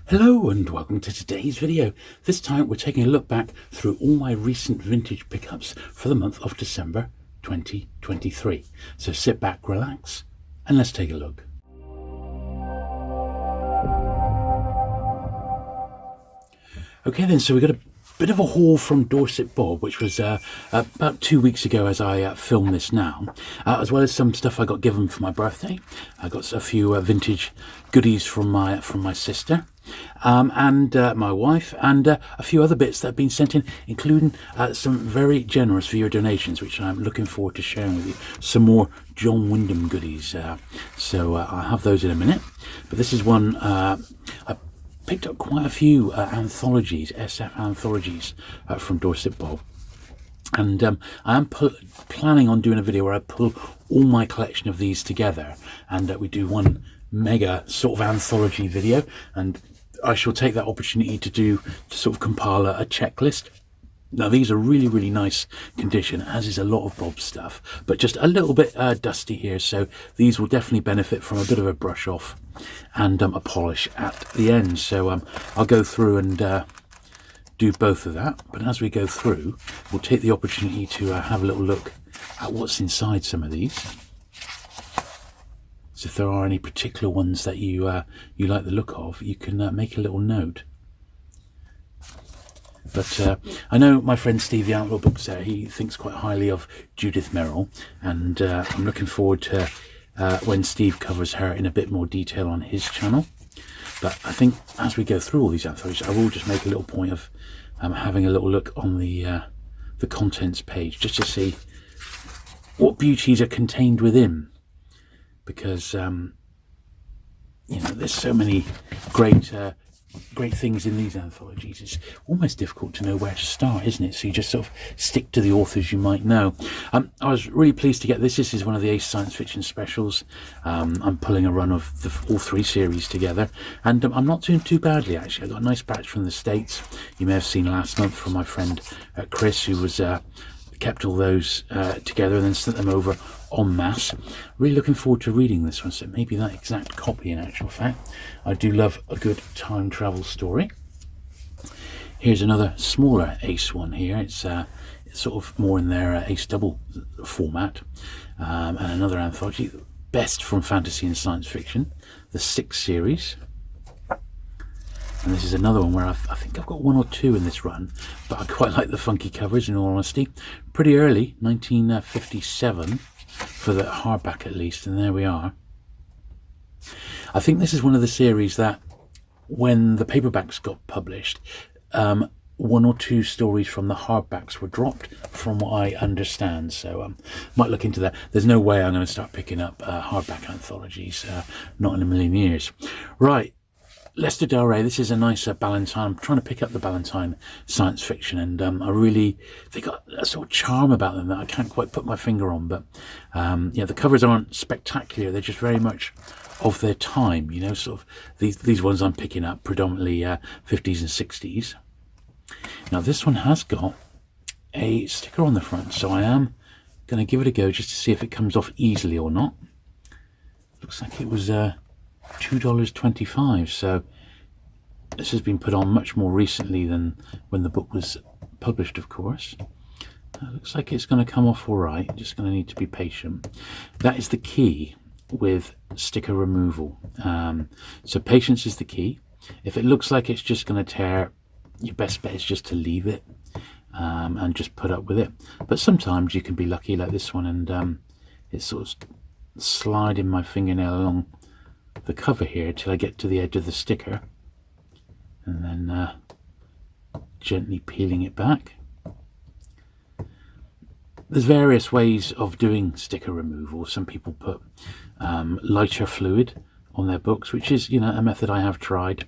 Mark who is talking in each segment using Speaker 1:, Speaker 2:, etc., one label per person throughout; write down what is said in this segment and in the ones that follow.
Speaker 1: Hello and welcome to today's video. This time we're taking a look back through all my recent vintage pickups for the month of December 2023. So sit back, relax, and let's take a look. Okay then, so we got a bit of a haul from Dorset Bob, which was about 2 weeks ago as I film this now, as well as some stuff I got given for my birthday. I got a few vintage goodies from my sister. And my wife, and a few other bits that have been sent in, including some very generous viewer donations, which I'm looking forward to sharing with you. Some more John Wyndham goodies, so I'll have those in a minute. But this is one, I picked up quite a few anthologies, SF anthologies from Dorset Bob. And I am planning on doing a video where I pull all my collection of these together, and we do one mega sort of anthology video, and I shall take that opportunity to sort of compile a checklist. Now these are really nice condition, as is a lot of Bob's stuff, but just a little bit dusty here, so these will definitely benefit from a bit of a brush off and a polish at the end. So I'll go through and do both of that, but as we go through we'll take the opportunity to have a little look at what's inside some of these. So if there are any particular ones that you like the look of, you can make a little note. But I know my friend Steve, the Outlaw Books there, he thinks quite highly of Judith Merrill, and I'm looking forward to when Steve covers her in a bit more detail on his channel. But I think as we go through all these anthologies, I will just make a little point of having a little look on the contents page, just to see what beauties are contained within. Because you know, there's so many great things in these anthologies. It's almost difficult to know where to start, isn't it? So you just sort of stick to the authors you might know. I was really pleased to get this. This is one of the Ace Science Fiction specials. I'm pulling a run of all three series together, and I'm not doing too badly actually. I got a nice batch from the States. You may have seen last month from my friend Chris, who was kept all those together and then sent them over en masse. Really looking forward to reading this one, so maybe that exact copy in actual fact. I do love a good time travel story. Here's another smaller Ace one here. It's sort of more in their Ace double format, and another anthology, best from fantasy and science fiction, the 6 series. And this is another one where I think I've got 1 or 2 in this run, but I quite like the funky covers in all honesty. Pretty early, 1957 for the hardback at least, and there we are. I think this is one of the series that when the paperbacks got published, 1 or 2 stories from the hardbacks were dropped from what I understand, so might look into that. There's no way I'm going to start picking up hardback anthologies, not in a million years. Right. Lester Del Rey, this is a nice Ballantine. I'm trying to pick up the Ballantine science fiction, and they got a sort of charm about them that I can't quite put my finger on. But yeah, the covers aren't spectacular. They're just very much of their time, you know. Sort of these ones I'm picking up predominantly 50s and 60s. Now this one has got a sticker on the front, so I am going to give it a go just to see if it comes off easily or not. Looks like it was $2.25, so this has been put on much more recently than when the book was published, of course. Looks like it's going to come off all right. Just going to need to be patient. That is the key with sticker removal. So patience is the key. If it looks like it's just going to tear, your best bet is just to leave it and just put up with it. But sometimes you can be lucky, like this one, and it's sort of sliding my fingernail along the cover here till I get to the edge of the sticker, and then gently peeling it back. There's various ways of doing sticker removal. Some people put lighter fluid on their books, which is, you know, a method I have tried.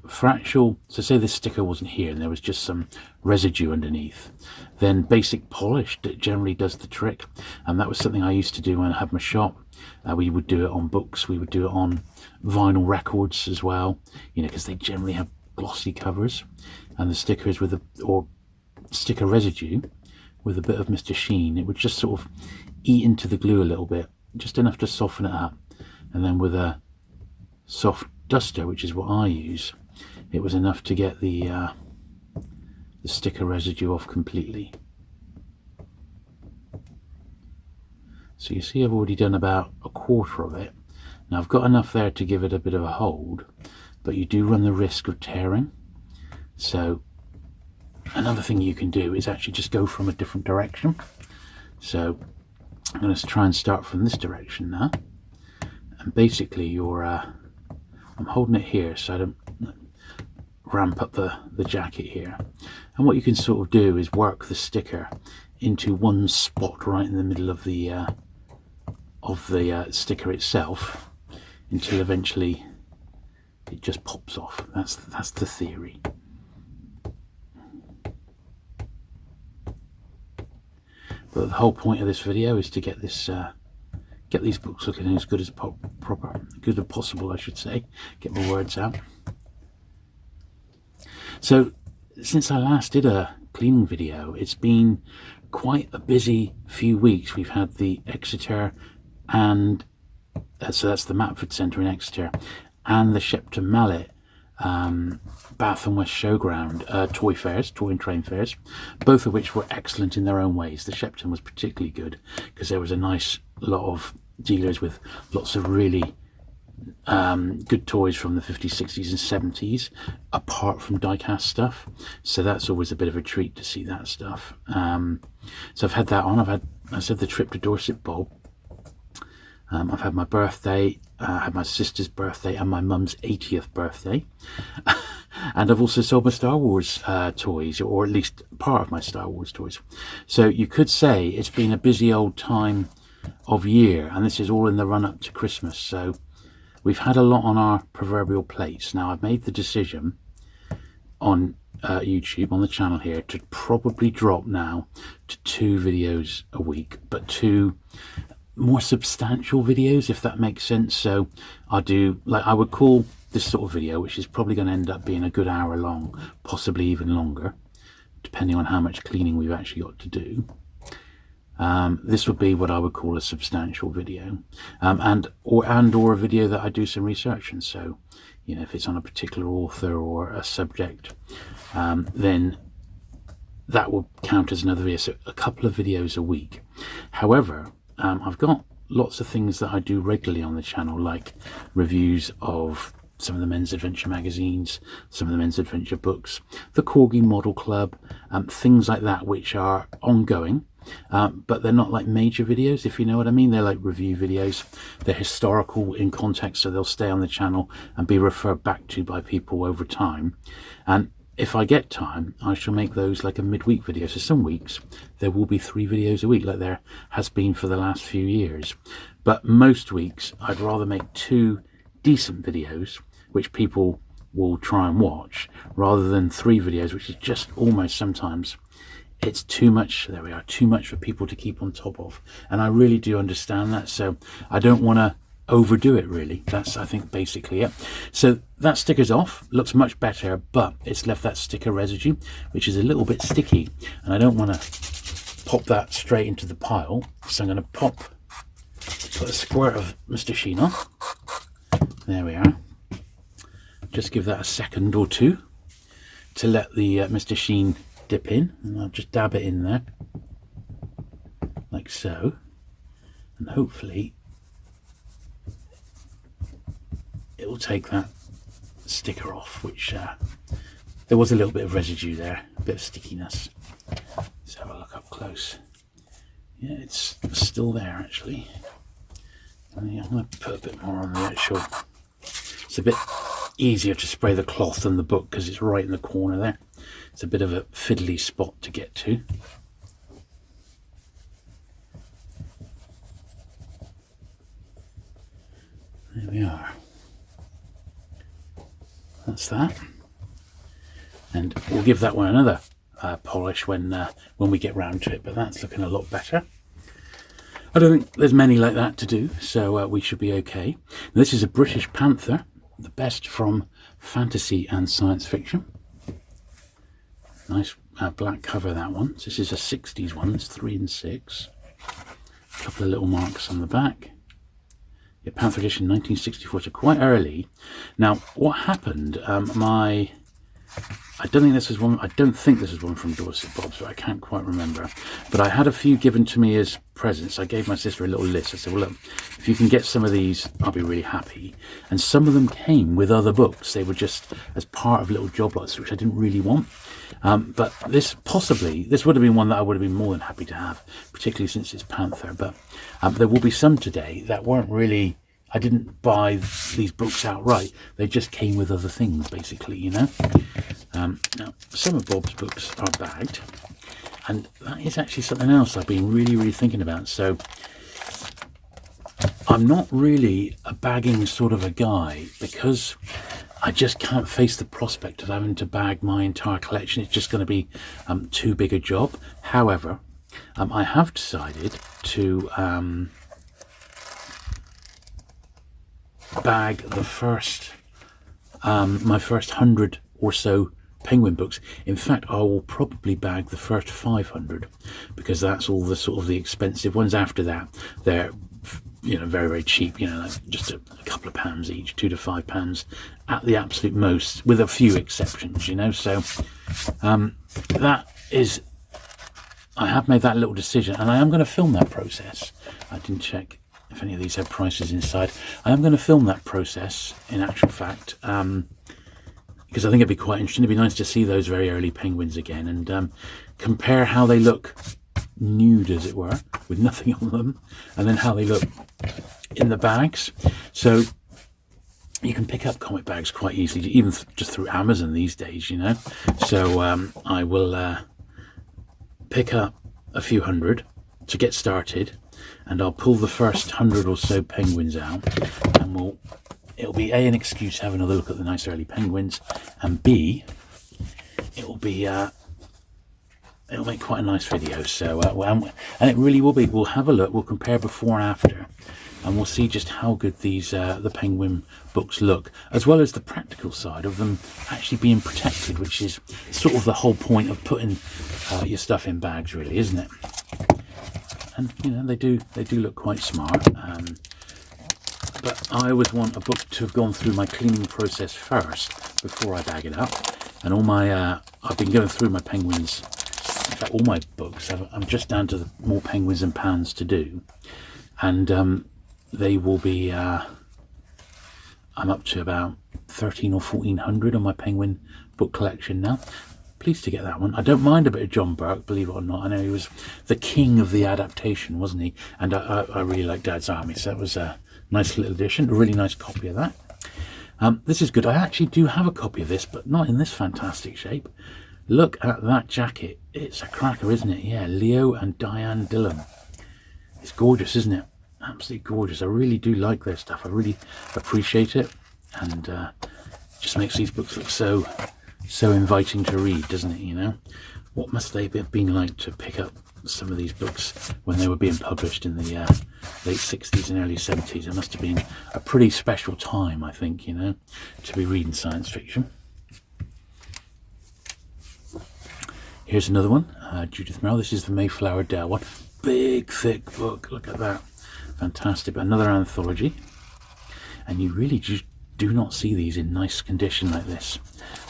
Speaker 1: For actual, so say this sticker wasn't here and there was just some residue underneath, then basic polish generally does the trick. And that was something I used to do when I had my shop. We would do it on books, we would do it on vinyl records as well, you know, because they generally have glossy covers, and the stickers with or sticker residue with a bit of Mr. Sheen, it would just sort of eat into the glue a little bit, just enough to soften it up, and then with a soft duster, which is what I use, it was enough to get the sticker residue off completely. So you see I've already done about a quarter of it. Now I've got enough there to give it a bit of a hold, but you do run the risk of tearing. So another thing you can do is actually just go from a different direction. So I'm going to try and start from this direction now. And basically you're, I'm holding it here so I don't ramp up the jacket here. And what you can sort of do is work the sticker into one spot right in the middle of the sticker itself, until eventually it just pops off. That's the theory. But the whole point of this video is to get this get these books looking as good as good as possible, I should say. Get my words out. So since I last did a cleaning video, it's been quite a busy few weeks. We've had the Exeter and so that's the Matford Centre in Exeter, and the Shepton Mallet Bath and West Showground toy fairs, toy and train fairs, both of which were excellent in their own ways. The Shepton was particularly good because there was a nice lot of dealers with lots of really good toys from the 50s, 60s and 70s, apart from die-cast stuff. So that's always a bit of a treat to see that stuff. So I've had that on. I said the trip to Dorset Bob. I've had my birthday, I had my sister's birthday and my mum's 80th birthday. And I've also sold my Star Wars toys, or at least part of my Star Wars toys. So you could say it's been a busy old time of year, and this is all in the run-up to Christmas. So we've had a lot on our proverbial plates. Now I've made the decision on YouTube, on the channel here, to probably drop now to 2 videos a week, but 2 more substantial videos, if that makes sense. So I do, like, I would call this sort of video, which is probably going to end up being a good hour long, possibly even longer, depending on how much cleaning we've actually got to do. This would be what I would call a substantial video, and or a video that I do some research in. So, you know, if it's on a particular author or a subject, then that will count as another video. So a couple of videos a week. However, I've got lots of things that I do regularly on the channel, like reviews of some of the men's adventure magazines, some of the men's adventure books, the Corgi Model Club, things like that, which are ongoing, but they're not like major videos, if you know what I mean. They're like review videos. They're historical in context, so they'll stay on the channel and be referred back to by people over time. And if I get time, I shall make those like a midweek video. So some weeks there will be 3 videos a week, like there has been for the last few years. But most weeks I'd rather make 2 decent videos which people will try and watch, rather than 3 videos, which is just almost sometimes it's too much. There we are, too much for people to keep on top of. And I really do understand that. So I don't want to overdo it, really. That's, I think, basically it. So that sticker's off, looks much better, but it's left that sticker residue, which is a little bit sticky, and I don't want to pop that straight into the pile. So I'm going to put a squirt of Mr. Sheen on. There we are. Just give that a second or 2 to let the Mr. Sheen dip in, and I'll just dab it in there like so, and hopefully it will take that sticker off, which there was a little bit of residue there, a bit of stickiness. Let's have a look up close. Yeah, it's still there actually. I'm going to put a bit more on the actual. It's a bit easier to spray the cloth than the book because it's right in the corner there. It's a bit of a fiddly spot to get to. There we are. That's that, and we'll give that one another polish when we get round to it, but that's looking a lot better. I don't think there's many like that to do, so we should be okay. Now, this is a British Panther, the best from fantasy and science fiction. Nice black cover, that one. This is a 60s one, it's 3 and 6. A couple of little marks on the back. Yeah, Panther edition 1964, so quite early. Now, what happened? I don't think this was one from Dorset Bob, so I can't quite remember. But I had a few given to me as presents. I gave my sister a little list. I said, well, look, if you can get some of these, I'll be really happy. And some of them came with other books. They were just as part of little job lots, which I didn't really want. But this would have been one that I would have been more than happy to have, particularly since it's Panther. But there will be some today that weren't really... I didn't buy these books outright. They just came with other things, basically, you know. Now, some of Bob's books are bagged, and that is actually something else I've been really thinking about. So I'm not really a bagging sort of a guy, because I just can't face the prospect of having to bag my entire collection. It's just going to be too big a job. However, I have decided to bag the first my first 100 or so Penguin books. In fact, I will probably bag the first 500, because that's all the sort of the expensive ones. After that, they're, you know, very cheap, you know, like just a couple of pounds each, £2 to £5 at the absolute most, with a few exceptions, you know. So that is, I have made that little decision, and I am going to film that process. I didn't check if any of these have prices inside. I am going to film that process, in actual fact, because I think it'd be quite interesting. It'd be nice to see those very early Penguins again, and compare how they look nude, as it were, with nothing on them, and then how they look in the bags. So you can pick up comic bags quite easily, even just through Amazon these days, you know. So I will pick up a few hundred to get started, and I'll pull the first 100 or so Penguins out, and it'll be A, an excuse to have another look at the nice early Penguins, and B, it'll make quite a nice video. So and it really will be. We'll have a look, we'll compare before and after, and we'll see just how good these the Penguin books look, as well as the practical side of them actually being protected, which is sort of the whole point of putting your stuff in bags, really, isn't it? And you know, they do look quite smart. But I always want a book to have gone through my cleaning process first before I bag it up. And all my I've been going through my Penguins. In fact, all my books, I'm just down to the more Penguins and Pounds to do, and they will be. I'm up to about 13 or 1400 on my Penguin book collection now. Pleased to get that one. I don't mind a bit of John Burt, believe it or not. I know he was the king of the adaptation, wasn't he? And I really like Dad's Army, so that was a nice little addition. A really nice copy of that. This is good. I actually do have a copy of this, but not in this fantastic shape. Look at that jacket. It's a cracker, isn't it? Yeah, Leo and Diane Dillon. It's gorgeous, isn't it? Absolutely gorgeous. I really do like their stuff. I really appreciate it, and just makes these books look so inviting to read, doesn't it? You know, what must they have been like to pick up some of these books when they were being published in the late 60s and early 70s? It must have been a pretty special time, I think, you know, to be reading science fiction. Here's another one, Judith Merrill. This is the Mayflower Dell one. Big, thick book. Look at that. Fantastic. Another anthology. And you really just do not see these in nice condition like this.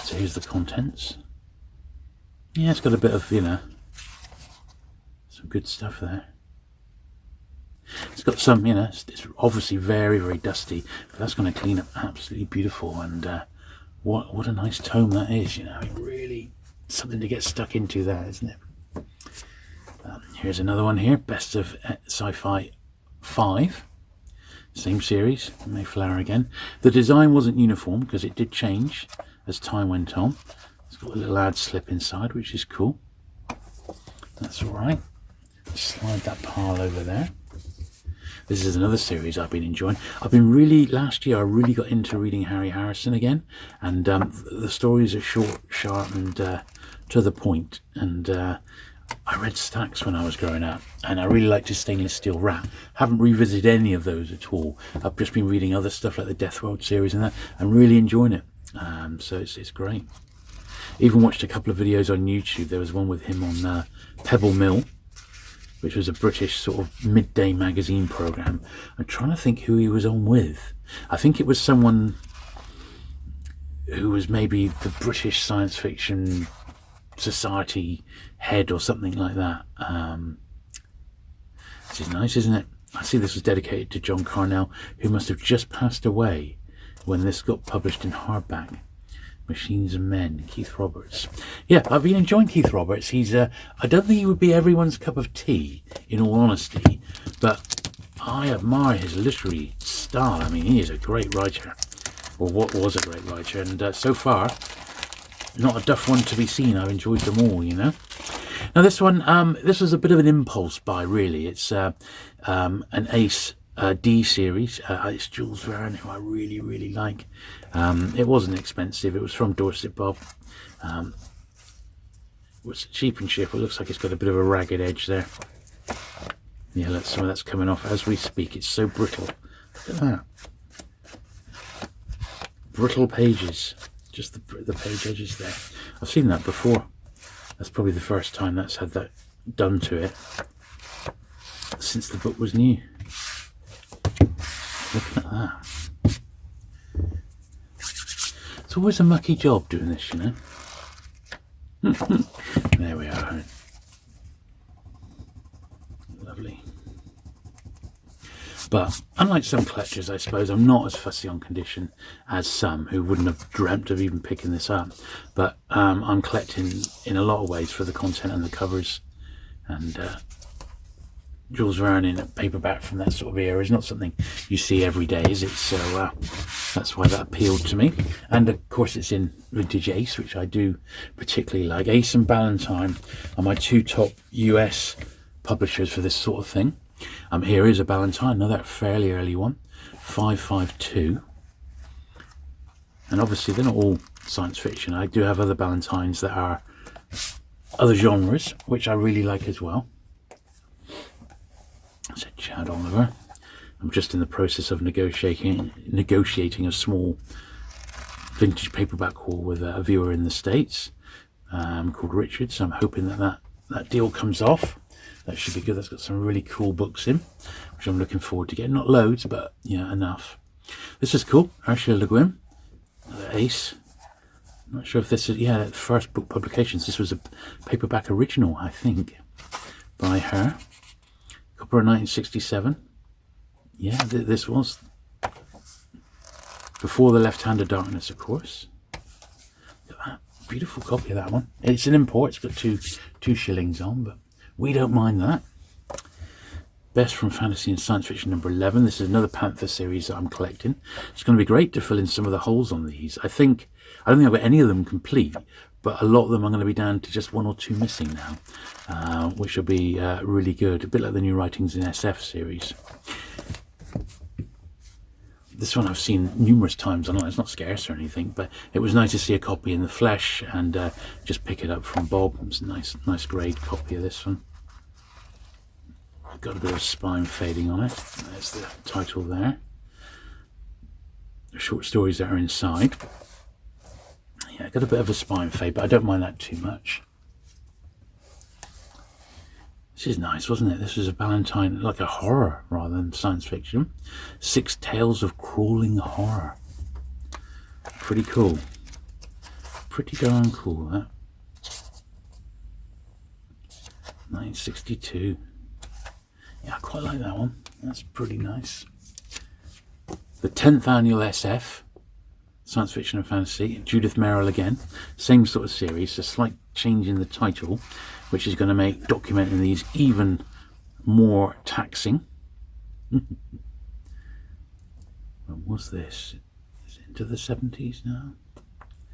Speaker 1: So here's the contents. Yeah, it's got a bit of, you know, some good stuff there. It's got some, you know, it's obviously very dusty, but that's going to clean up absolutely beautiful. And what a nice tome that is, you know. Really something to get stuck into there, isn't it? Here's another one here, Best of Sci-Fi 5. Same series, Mayflower again. The design wasn't uniform because it did change as time went on. It's got a little ad slip inside, which is cool. That's all right. Slide that pile over there. This is another series I've been enjoying. Last year I really got into reading Harry Harrison again, and the stories are short, sharp, and to the point. And I read stacks when I was growing up, and I really liked his Stainless Steel Rat. Haven't revisited any of those at all. I've just been reading other stuff like the Death World series and that, and really enjoying it. So it's great. Even watched a couple of videos on YouTube. There was one with him on Pebble Mill, which was a British sort of midday magazine programme. I'm trying to think who he was on with. I think it was someone who was maybe the British Science Fiction Society head or something like that. This is nice, isn't it? I see this was dedicated to John Carnell, who must have just passed away when this got published in hardback. Machines and Men, Keith Roberts. Yeah, I've been enjoying Keith Roberts. He's I don't think he would be everyone's cup of tea, in all honesty, but I admire his literary style. I mean, he is a great writer, or what was a great writer, and so far, not a duff one to be seen. I've enjoyed them all, you know. Now this one, this was a bit of an impulse buy, really. It's an Ace D series. It's Jules Verne, who I really, really like. It wasn't expensive. It was from Dorset Bob. It was cheap and cheerful. It looks like it's got a bit of a ragged edge there. Yeah, look, some of that's coming off as we speak. It's so brittle. Look at that. Brittle pages. Just the page edges there. I've seen that before. That's probably the first time that's had that done to it since the book was new. Look at that. It's always a mucky job doing this, you know. There we are. Lovely. But unlike some collectors, I suppose, I'm not as fussy on condition as some who wouldn't have dreamt of even picking this up. But I'm collecting in a lot of ways for the content and the covers. And Jules Verne in a paperback from that sort of era is not something you see every day, is it? So that's why that appealed to me. And of course it's in vintage Ace, which I do particularly like. Ace and Ballantine are my two top US publishers for this sort of thing. Here is a Ballantine, another fairly early one, 552. And obviously they're not all science fiction. I do have other Ballantines that are other genres, which I really like as well. That's a Chad Oliver. I'm just in the process of negotiating a small vintage paperback haul with a viewer in the States called Richard. So I'm hoping that deal comes off. That should be good. That's got some really cool books in, which I'm looking forward to getting. Not loads, but yeah, enough. This is cool. Ursula Le Guin, another Ace. I'm not sure if this is, yeah, first book publications. This was a paperback original, I think, by her. Copyright 1967. Yeah, this was before The Left Hand of Darkness, of course. Look at that beautiful copy of that one. It's an import. It's got two shillings on, but we don't mind that. Best from Fantasy and Science Fiction number 11. This is another Panther series that I'm collecting. It's going to be great to fill in some of the holes on these. I don't think I've got any of them complete, but a lot of them are going to be down to just one or two missing now, which will be really good. A bit like the New Writings in SF series. This one I've seen numerous times online. It's not scarce or anything, but it was nice to see a copy in the flesh and just pick it up from Bob. It's a nice grade copy of this one. Got a bit of spine fading on it. There's the title there. The short stories that are inside. Yeah, got a bit of a spine fade, but I don't mind that too much. This is nice, wasn't it? This was a Ballantine, like a horror rather than science fiction. 6 Tales of Crawling Horror. Pretty cool. Pretty darn cool, that. 1962. Yeah, I quite like that one. That's pretty nice. The 10th Annual SF, Science Fiction and Fantasy, Judith Merrill again. Same sort of series, a slight change in the title, which is going to make documenting these even more taxing. When was this? Is it into the 70s now?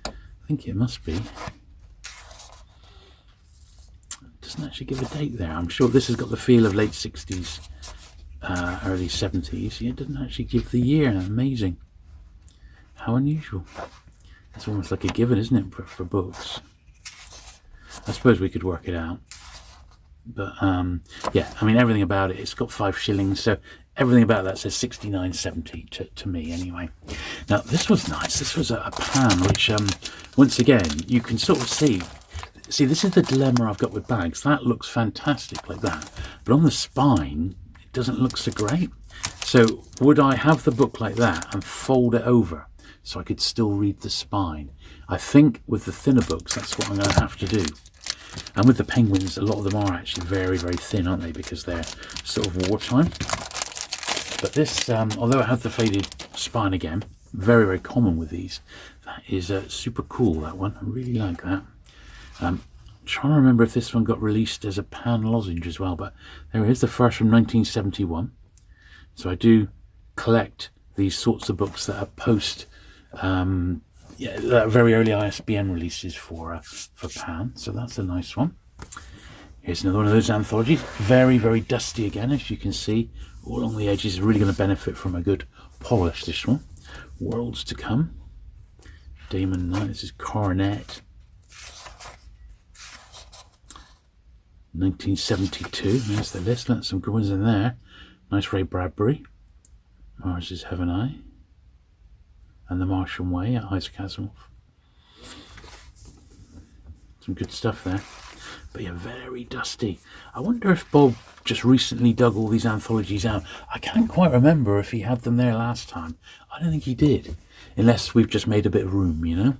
Speaker 1: I think it must be. Doesn't actually give a date there. I'm sure this has got the feel of late 60s, early 70s. It doesn't actually give the year. Amazing. How unusual. It's almost like a given, isn't it, for books? I suppose we could work it out. But yeah, I mean, everything about it, it's got 5 shillings, so everything about that says 69.70 to me anyway. Now, this was nice. This was a pan, which, once again, you can sort of see See, this is the dilemma I've got with bags. That looks fantastic like that, but on the spine it doesn't look so great. So would I have the book like that and fold it over so I could still read the spine? I think with the thinner books that's what I'm going to have to do. And with the penguins, a lot of them are actually very, very thin, aren't they, because they're sort of wartime. But this, although it has the faded spine again, very, very common with these, that is super cool, that one. I really like that. I'm trying to remember if this one got released as a pan lozenge as well, but there it is, the first from 1971. So I do collect these sorts of books that are post, very early ISBN releases for pan. So that's a nice one. Here's another one of those anthologies. Very, very dusty again, as you can see. All along the edges, really going to benefit from a good polish, this one. Worlds to Come. Damon Knight, this is Coronet. 1972, there's the list. That's some good ones in there. Nice Ray Bradbury. Mars is Heaven Eye. And The Martian Way, Isaac Asimov. Some good stuff there. But yeah, very dusty. I wonder if Bob just recently dug all these anthologies out. I can't quite remember if he had them there last time. I don't think he did. Unless we've just made a bit of room, you know.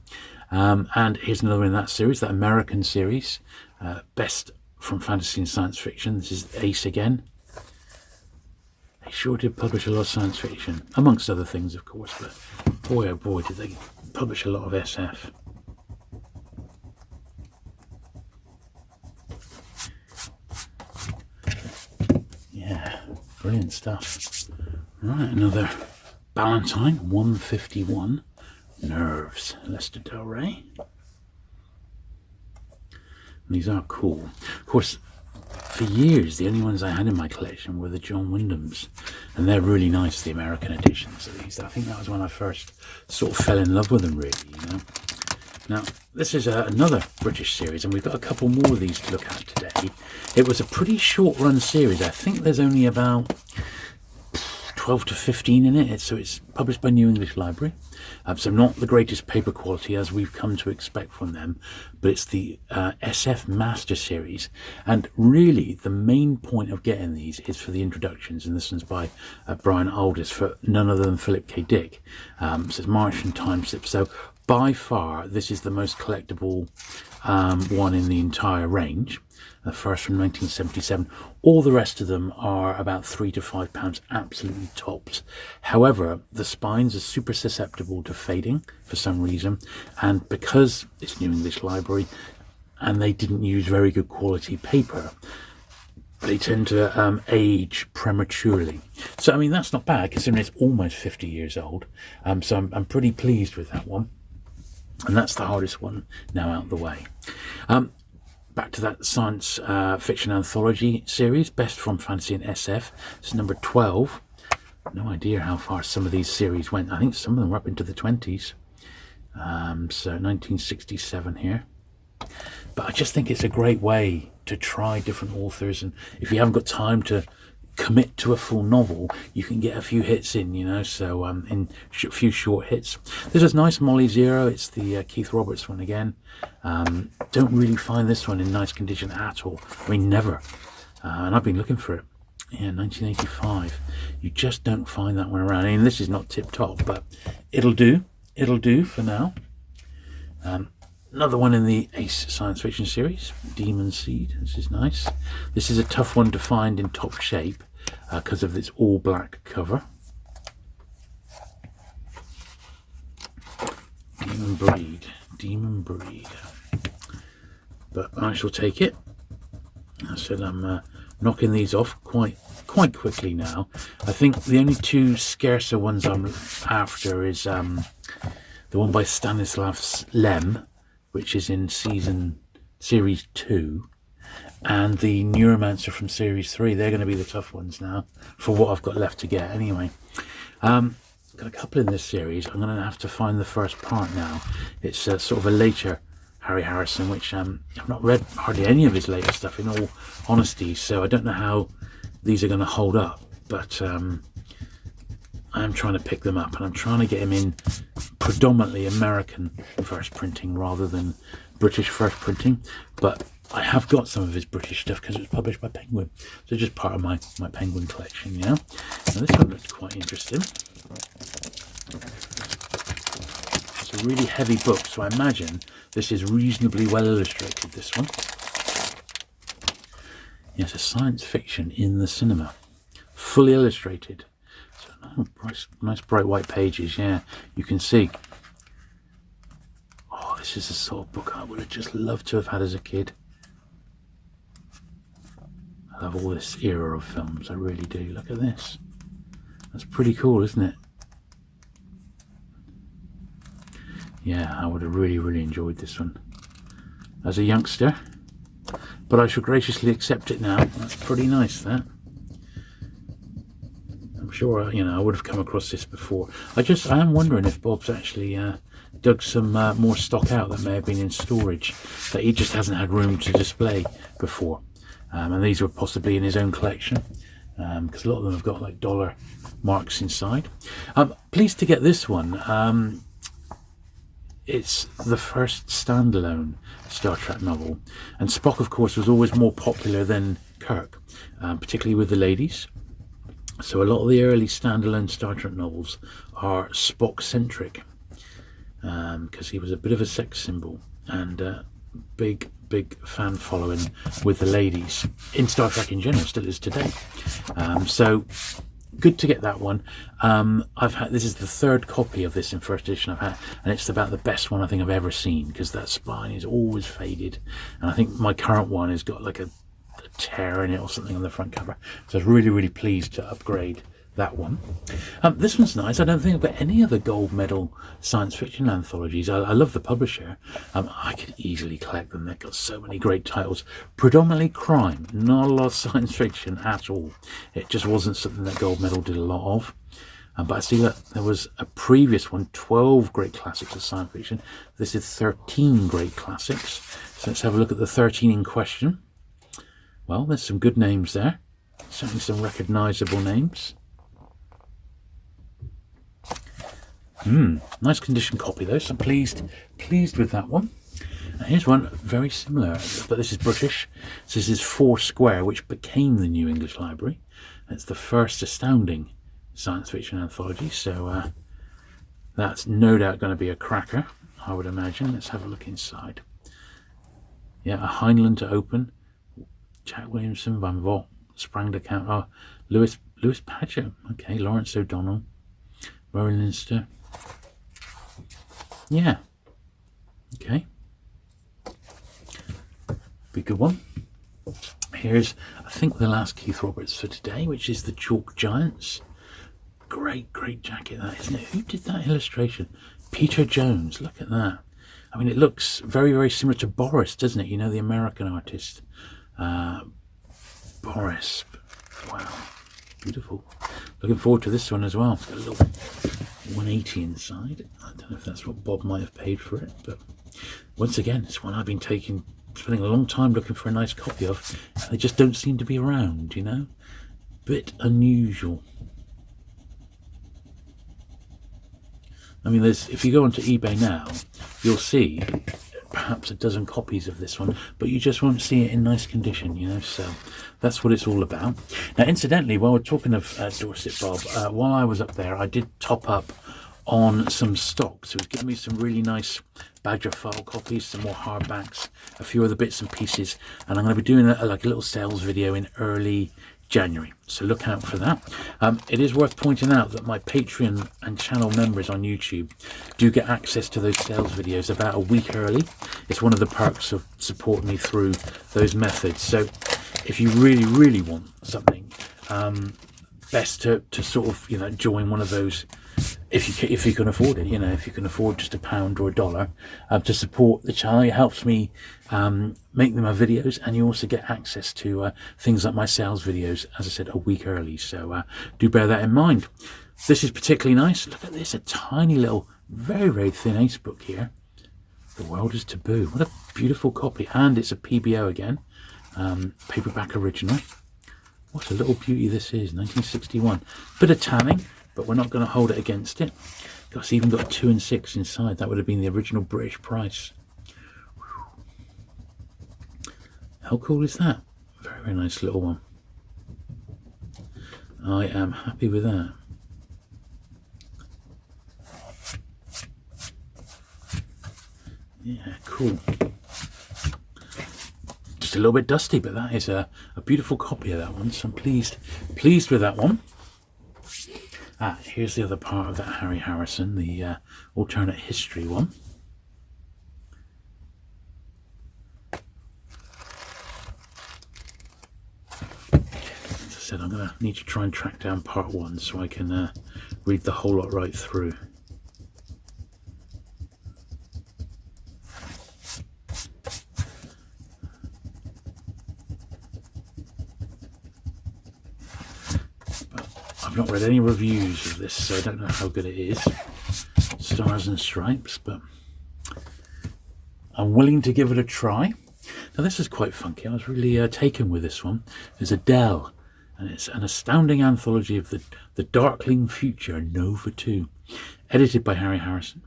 Speaker 1: And here's another one in that series, that American series. Best from fantasy and science fiction. This is Ace again. They sure did publish a lot of science fiction, amongst other things, of course, but boy oh boy did they publish a lot of SF. Yeah, brilliant stuff. Right, another Ballantine, 151, Nerves, Lester Del Rey. These are cool. Of course, for years, the only ones I had in my collection were the John Wyndhams, and they're really nice, the American editions of these. I think that was when I first sort of fell in love with them, really, you know. Now, this is another British series, and we've got a couple more of these to look at today. It was a pretty short-run series. I think there's only about 12 to 15 in it, so it's published by New English Library. So not the greatest paper quality as we've come to expect from them, but it's the SF Master Series, and really the main point of getting these is for the introductions, and this one's by Brian Aldiss for none other than Philip K. Dick. So it's Martian time slip. So by far this is the most collectible one in the entire range. The first from 1977. All the rest of them are about £3 to £5, absolutely tops. However, the spines are super susceptible to fading for some reason, and because it's New English Library and they didn't use very good quality paper, they tend to age prematurely. So I mean, that's not bad considering it's almost 50 years old. So I'm pretty pleased with that one, and that's the hardest one now out of the way. Back to that science fiction anthology series, Best from Fantasy and SF. This is number 12. No idea how far some of these series went. I think some of them were up into the 20s. So 1967 here. But I just think it's a great way to try different authors, and if you haven't got time to commit to a full novel, you can get a few hits in, you know, so in a few short hits. This is nice, Molly Zero. It's the Keith Roberts one again. Don't really find this one in nice condition at all. I mean, never. And I've been looking for it. Yeah, 1985. You just don't find that one around. I mean, this is not tip top, but it'll do. It'll do for now. Another one in the Ace science fiction series, Demon Seed. This is nice. This is a tough one to find in top shape because of this all black cover. Demon Breed. But I shall take it. I said I'm knocking these off quite quickly now. I think the only two scarcer ones I'm after is the one by Stanislav Lem, which is in series 2, and the Neuromancer from series 3. They're going to be the tough ones now for what I've got left to get anyway. Got a couple in this series. I'm going to have to find the first part now. It's sort of a later Harry Harrison, which I've not read hardly any of his later stuff in all honesty, so I don't know how these are going to hold up, but I am trying to pick them up, and I'm trying to get them in predominantly American first printing rather than British first printing, but I have got some of his British stuff because it was published by Penguin, so just part of my Penguin collection, you know. Now this one looks quite interesting. It's a really heavy book, so I imagine this is reasonably well illustrated, this one. Yes, a science fiction in the cinema, fully illustrated. So nice bright white pages, yeah, you can see. Oh, this is the sort of book I would have just loved to have had as a kid. I love all this era of films, I really do. Look at this. That's pretty cool, isn't it? Yeah, I would have really enjoyed this one as a youngster, but I shall graciously accept it now. That's pretty nice, that. I'm sure, you know, I would have come across this before. I am wondering if Bob's actually dug some more stock out that may have been in storage that he just hasn't had room to display before. And these were possibly in his own collection, because a lot of them have got like dollar marks inside. I'm pleased to get this one. It's the first standalone Star Trek novel, and Spock, of course, was always more popular than Kirk, particularly with the ladies. So a lot of the early standalone Star Trek novels are Spock-centric, because he was a bit of a sex symbol and big fan following with the ladies in Star Trek in general, still is today. So good to get that one. This is the third copy of this in first edition I've had, and it's about the best one I think I've ever seen, because that spine is always faded, and I think my current one has got like a tear in it or something on the front cover, so I was really pleased to upgrade that one. This one's nice. I don't think I've got any other gold medal science fiction anthologies. I love the publisher. I could easily collect them. They've got so many great titles, predominantly crime, not a lot of science fiction at all. It just wasn't something that gold medal did a lot of. But I see that there was a previous one, 12 great classics of science fiction. This is 13 great classics. So let's have a look at the 13 in question. Well, there's some good names there, certainly some recognisable names. Nice condition copy though, so pleased with that one. And here's one very similar, but this is British. So this is Foursquare, which became the New English Library. It's the first astounding science fiction anthology, so that's no doubt going to be a cracker, I would imagine. Let's have a look inside. Yeah, a Heinlein to open. Jack Williamson, Van Vogt, Sprang de Camp, Lewis Paget, okay, Lawrence O'Donnell, Murray Leinster. Yeah, okay, be a good one. Here's, I think, the last Keith Roberts for today, which is the Chalk Giants. Great jacket that, isn't it? Who did that illustration? Peter Jones. Look at that. I mean, it looks very similar to Boris, doesn't it? You know, the American artist. Boris. Wow, beautiful. Looking forward to this one as well. It's got a little 180 inside. I don't know if that's what Bob might have paid for it, but once again, it's one I've been spending a long time looking for a nice copy of. They just don't seem to be around, you know. Bit unusual. I mean, if you go onto eBay now, you'll see perhaps a dozen copies of this one, but you just won't see it in nice condition, you know, so that's what it's all about. Now, incidentally, while we're talking of Dorset Bob, while I was up there, I did top up on some stock, so it's given me some really nice Badger file copies, some more hardbacks, a few other bits and pieces, and I'm going to be doing like a little sales video in early January, so look out for that. It is worth pointing out that my Patreon and channel members on YouTube do get access to those sales videos about a week early. It's one of the perks of supporting me through those methods. So if you really want something, best to sort of, you know, join one of those if you can afford it, you know, if you can afford just £1 or $1 to support the channel. It helps me make them my videos, and you also get access to things like my sales videos, as I said, a week early, so do bear that in mind. This is particularly nice. Look at this, a tiny little very thin ace book here, The World is Taboo. What a beautiful copy, and it's a PBO again, paperback original. What a little beauty this is, 1961. Bit of tanning, but we're not going to hold it against it. It's even got a 2 and 6 inside. That would have been the original British price. How cool is that? Very, very nice little one. I am happy with that. Yeah, cool. Just a little bit dusty, but that is a beautiful copy of that one, so I'm pleased with that one. Here's the other part of that Harry Harrison, the alternate history one. As I said, I'm going to need to try and track down part 1 so I can read the whole lot right through. I've not read any reviews of this, so I don't know how good it is. Stars and Stripes, but I'm willing to give it a try. Now this is quite funky. I was really taken with this one. There's Adele, and it's an astounding anthology of the Darkling Future, Nova 2, edited by Harry Harrison.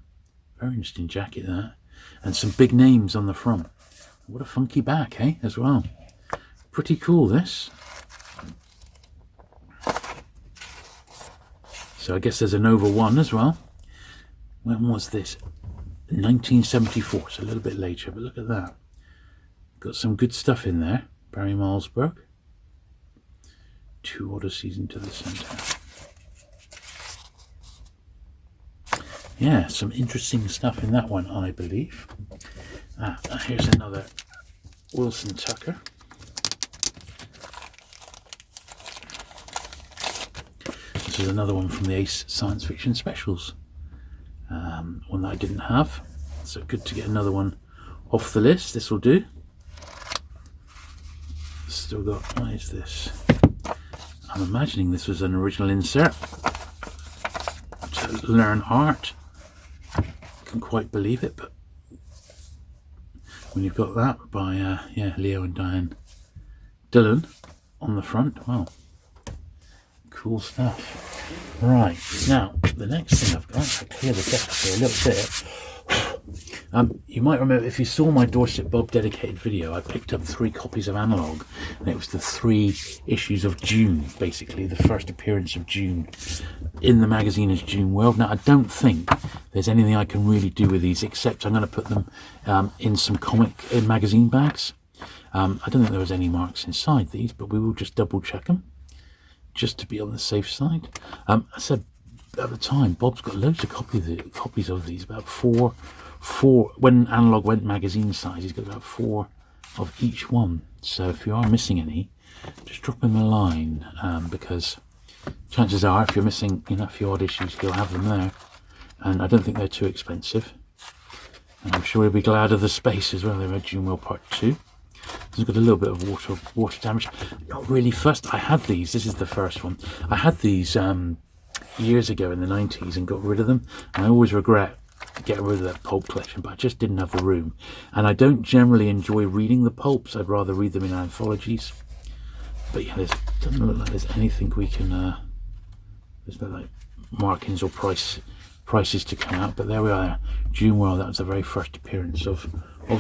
Speaker 1: Very interesting jacket, that, and some big names on the front. What a funky back, eh, as well. Pretty cool, this. So I guess there's a Nova 1 as well. When was this? 1974, so a little bit later, but look at that. Got some good stuff in there. Barry Malzberg. 2 Odysseys into the centre. Yeah, some interesting stuff in that one, I believe. Here's another Wilson Tucker. This is another one from the Ace Science Fiction Specials. One that I didn't have. So good to get another one off the list. This will do. Still got, what is this? I'm imagining this was an original insert to learn art. I can't quite believe it, but when you've got that by Leo and Diane Dillon on the front, wow. Cool stuff. Right, now the next thing I've got, to clear the desk here a little bit. You might remember, if you saw my Dorset Bob dedicated video, I picked up 3 copies of Analog, and it was the 3 issues of June, basically the first appearance of June in the magazine as June World. Now I don't think there's anything I can really do with these, except I'm going to put them in some magazine bags. I don't think there was any marks inside these, but we will just double check them, just to be on the safe side. I said at the time, Bob's got loads of copies of these, about four. When Analog went magazine size, he's got about 4 of each one. So if you are missing any, just drop him a line, because chances are, if you're missing a few odd issues, he'll have them there. And I don't think they're too expensive. And I'm sure he'll be glad of the space as well. They're June World Part 2. It's got a little bit of water damage. Not really fussed. I had these. This is the first one. I had these years ago in the 90s and got rid of them. And I always regret getting rid of that pulp collection, but I just didn't have the room. And I don't generally enjoy reading the pulps. I'd rather read them in anthologies. But yeah, doesn't look like there's anything we can... there's no like markings or prices to come out. But there we are. June World. That was the very first appearance of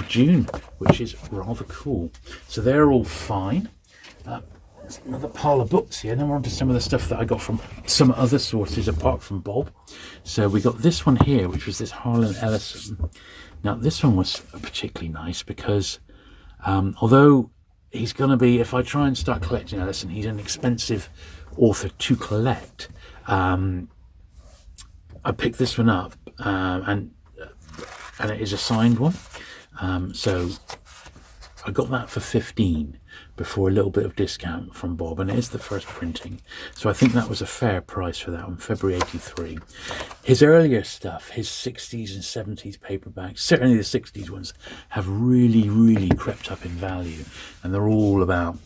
Speaker 1: June, which is rather cool. So they're all fine. There's another pile of books here. Then we're on to some of the stuff that I got from some other sources apart from Bob. So we got this one here, which was this Harlan Ellison. Now this one was particularly nice because although he's going to be, if I try and start collecting Ellison, he's an expensive author to collect. I picked this one up and it is a signed one. So I got that for 15 before a little bit of discount from Bob, and it is the first printing, so I think that was a fair price for that one. February 83. His earlier stuff, his 60s and 70s paperbacks, certainly the 60s ones, have really crept up in value, and they're all about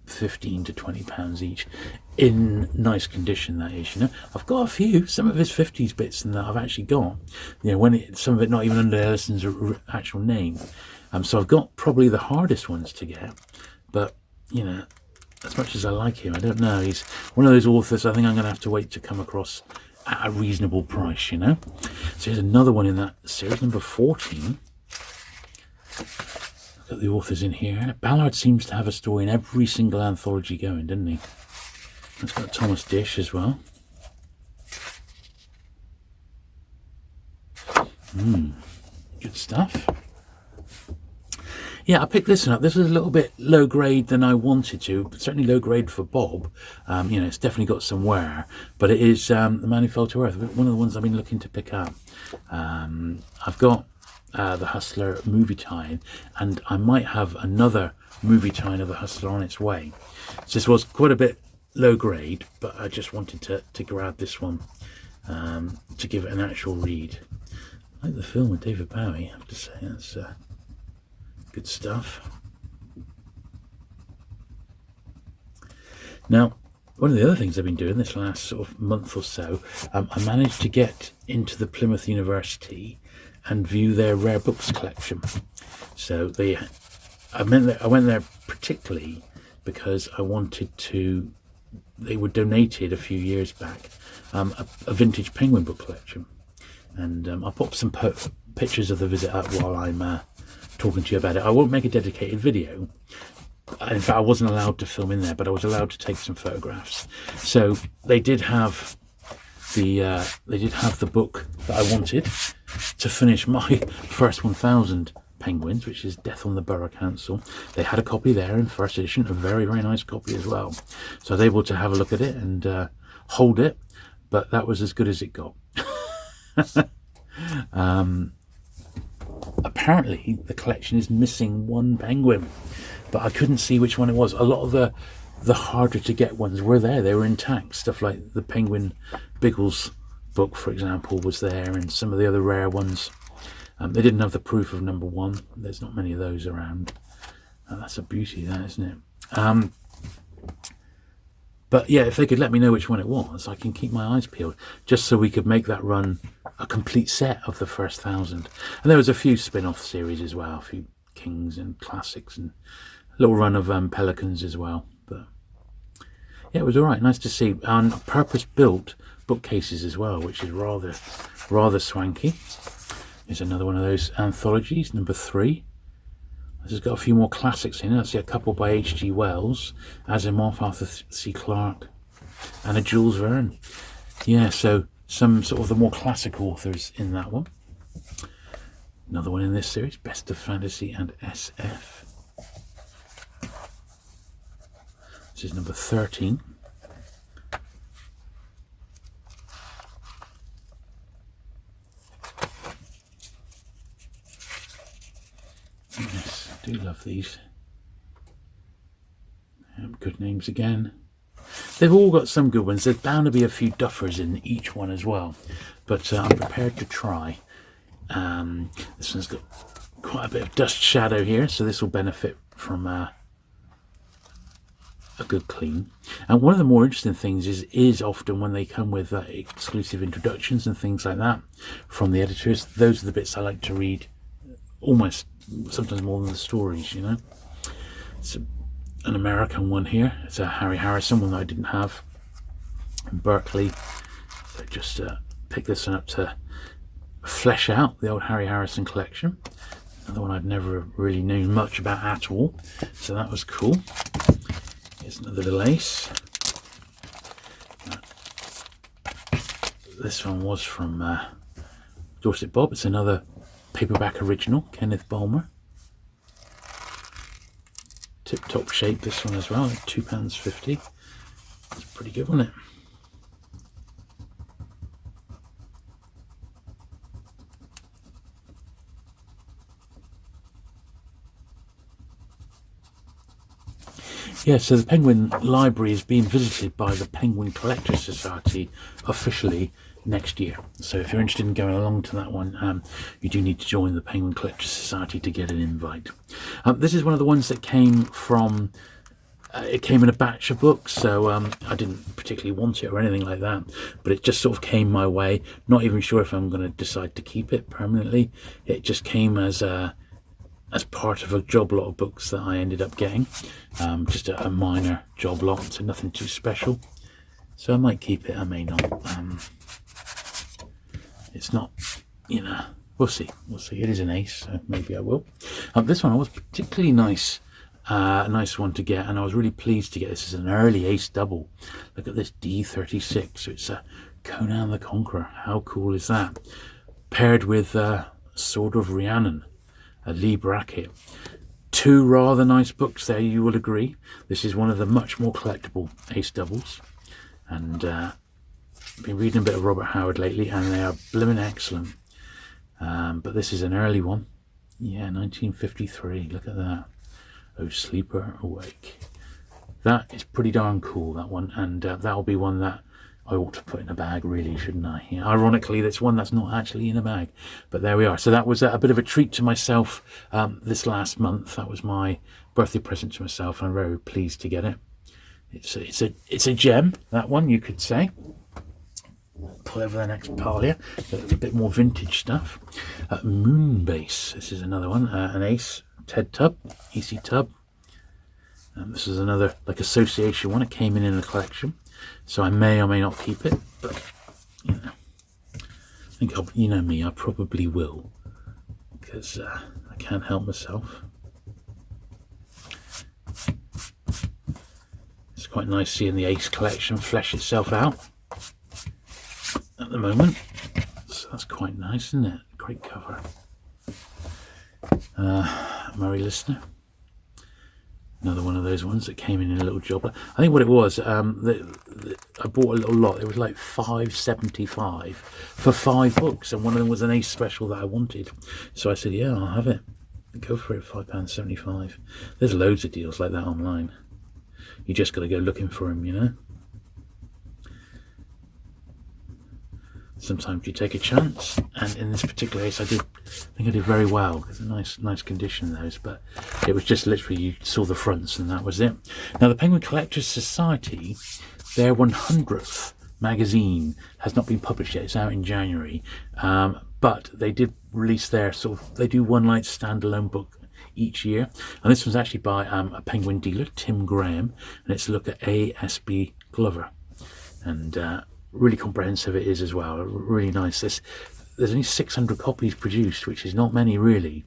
Speaker 1: 15 to 20 pounds each, in nice condition, that is. I've got a few, some of his 50s bits, and that I've actually got, some of it not even under Ellison's actual name. So I've got probably the hardest ones to get, but as much as I like him, I don't know, he's one of those authors I think I'm going to have to wait to come across at a reasonable price, you know. So here's another one in that series, number 14. Look at the authors in here. Ballard seems to have a story in every single anthology going, doesn't he? It's got Thomas Dish as well. Good stuff. Yeah, I picked this one up. This was a little bit low grade than I wanted to, but certainly low grade for Bob. You know, it's definitely got some wear, but it is The Man Who Fell to Earth, one of the ones I've been looking to pick up. I've got the Hustler movie tie-in, and I might have another movie tie-in of the Hustler on its way. So this was quite a bit low grade, but I just wanted to grab this one to give it an actual read. I like the film with David Bowie, I have to say. That's good stuff. Now, one of the other things I've been doing this last sort of month or so, I managed to get into the Plymouth University and view their rare books collection. So I went there particularly because I wanted to. They were donated a few years back a vintage Penguin book collection, and I'll pop some pictures of the visit up while I'm talking to you about it. I won't make a dedicated video. In fact, I wasn't allowed to film in there, but I was allowed to take some photographs. So they did have the book that I wanted to finish my first 1,000 Penguins, which is Death on the Borough Council. They had a copy there in first edition, a very, very nice copy as well. So I was able to have a look at it and hold it, but that was as good as it got. Apparently the collection is missing one penguin, but I couldn't see which one it was. A lot of the harder to get ones were there. They were intact. Stuff like the Penguin Biggles book, for example, was there, and some of the other rare ones. They didn't have the proof of number one. There's not many of those around. That's a beauty, that, isn't it? But yeah, if they could let me know which one it was, I can keep my eyes peeled, just so we could make that run a complete set of the first 1,000. And there was a few spin-off series as well, a few Kings and Classics, and a little run of Pelicans as well. But yeah, it was all right. Nice to see. And purpose-built bookcases as well, which is rather swanky. Here's another one of those anthologies, number 3. This has got a few more classics in it. I see a couple by H.G. Wells, Asimov, Arthur C. Clarke, and a Jules Verne. Yeah, so some sort of the more classic authors in that one. Another one in this series, Best of Fantasy and SF. This is number 13. Yes, I do love these. Good names again. They've all got some good ones. There's bound to be a few duffers in each one as well, but I'm prepared to try. This one's got quite a bit of dust shadow here, so this will benefit from a good clean. And one of the more interesting things is often when they come with exclusive introductions and things like that from the editors. Those are the bits I like to read, almost sometimes more than the stories, you know. It's an American one here. It's a Harry Harrison one that I didn't have in Berkeley, so just picked this one up to flesh out the old Harry Harrison collection. Another one I've never really known much about at all, so that was cool. Here's another little ace. This one was from Dorset Bob. It's another paperback original, Kenneth Bulmer. Tip-top shape, this one as well, £2.50. It's pretty good, wasn't it? Yeah, so the Penguin Library is being visited by the Penguin Collectors Society officially next year. So if you're interested in going along to that one, you do need to join the Penguin Collectors Society to get an invite. This is one of the ones that came from, it came in a batch of books, so I didn't particularly want it or anything like that, but it just sort of came my way. Not even sure if I'm going to decide to keep it permanently. It just came as part of a job lot of books that I ended up getting. Just a minor job lot, so nothing too special. So I might keep it, I may not. it's not, you know, we'll see. It is an ace, so maybe I will. This one was particularly nice. A nice one to get, and I was really pleased to get this as an early ace double. Look at this, D36. So it's a Conan the Conqueror. How cool is that? Paired with Sword of Rhiannon, a Lee Brackett. Two rather nice books there, you will agree. This is one of the much more collectible ace doubles, and been reading a bit of Robert Howard lately, and they are blimmin' excellent. But this is an early one. Yeah, 1953. Look at that. Oh, Sleeper Awake. That is pretty darn cool, that one, and that'll be one that I ought to put in a bag, really, shouldn't I? Yeah, ironically, that's one that's not actually in a bag, but there we are. So that was a bit of a treat to myself this last month. That was my birthday present to myself, and I'm very pleased to get it. It's a gem, that one, you could say. Pull over the next pile here. A bit more vintage stuff. Moonbase. This is another one. An ace. Ted Tubb. EC Tubb. This is another like association one. It came in a collection, so I may or may not keep it. But you know, I think you know me. I probably will, because I can't help myself. It's quite nice seeing the ace collection flesh itself out at the moment, so that's quite nice, isn't it? Great cover. Murray Listener, another one of those ones that came in a little jobber. I think what it was, I bought a little lot. It was like $5.75 for 5 books, and one of them was an ace special that I wanted, so I said, yeah, I'll have it. Go for it. £5.75. There's loads of deals like that online. You just got to go looking for them, you know. Sometimes you take a chance, and in this particular case, I think I did very well. It's a nice condition, those, but it was just literally you saw the fronts and that was it. Now, the Penguin Collectors Society, their 100th magazine has not been published yet. It's out in January, but they did release their they do one like standalone book each year, and this one's actually by a Penguin dealer, Tim Graham, and it's a look at A.S.B. Glover, and really comprehensive it is as well. Really nice. There's only 600 copies produced, which is not many really.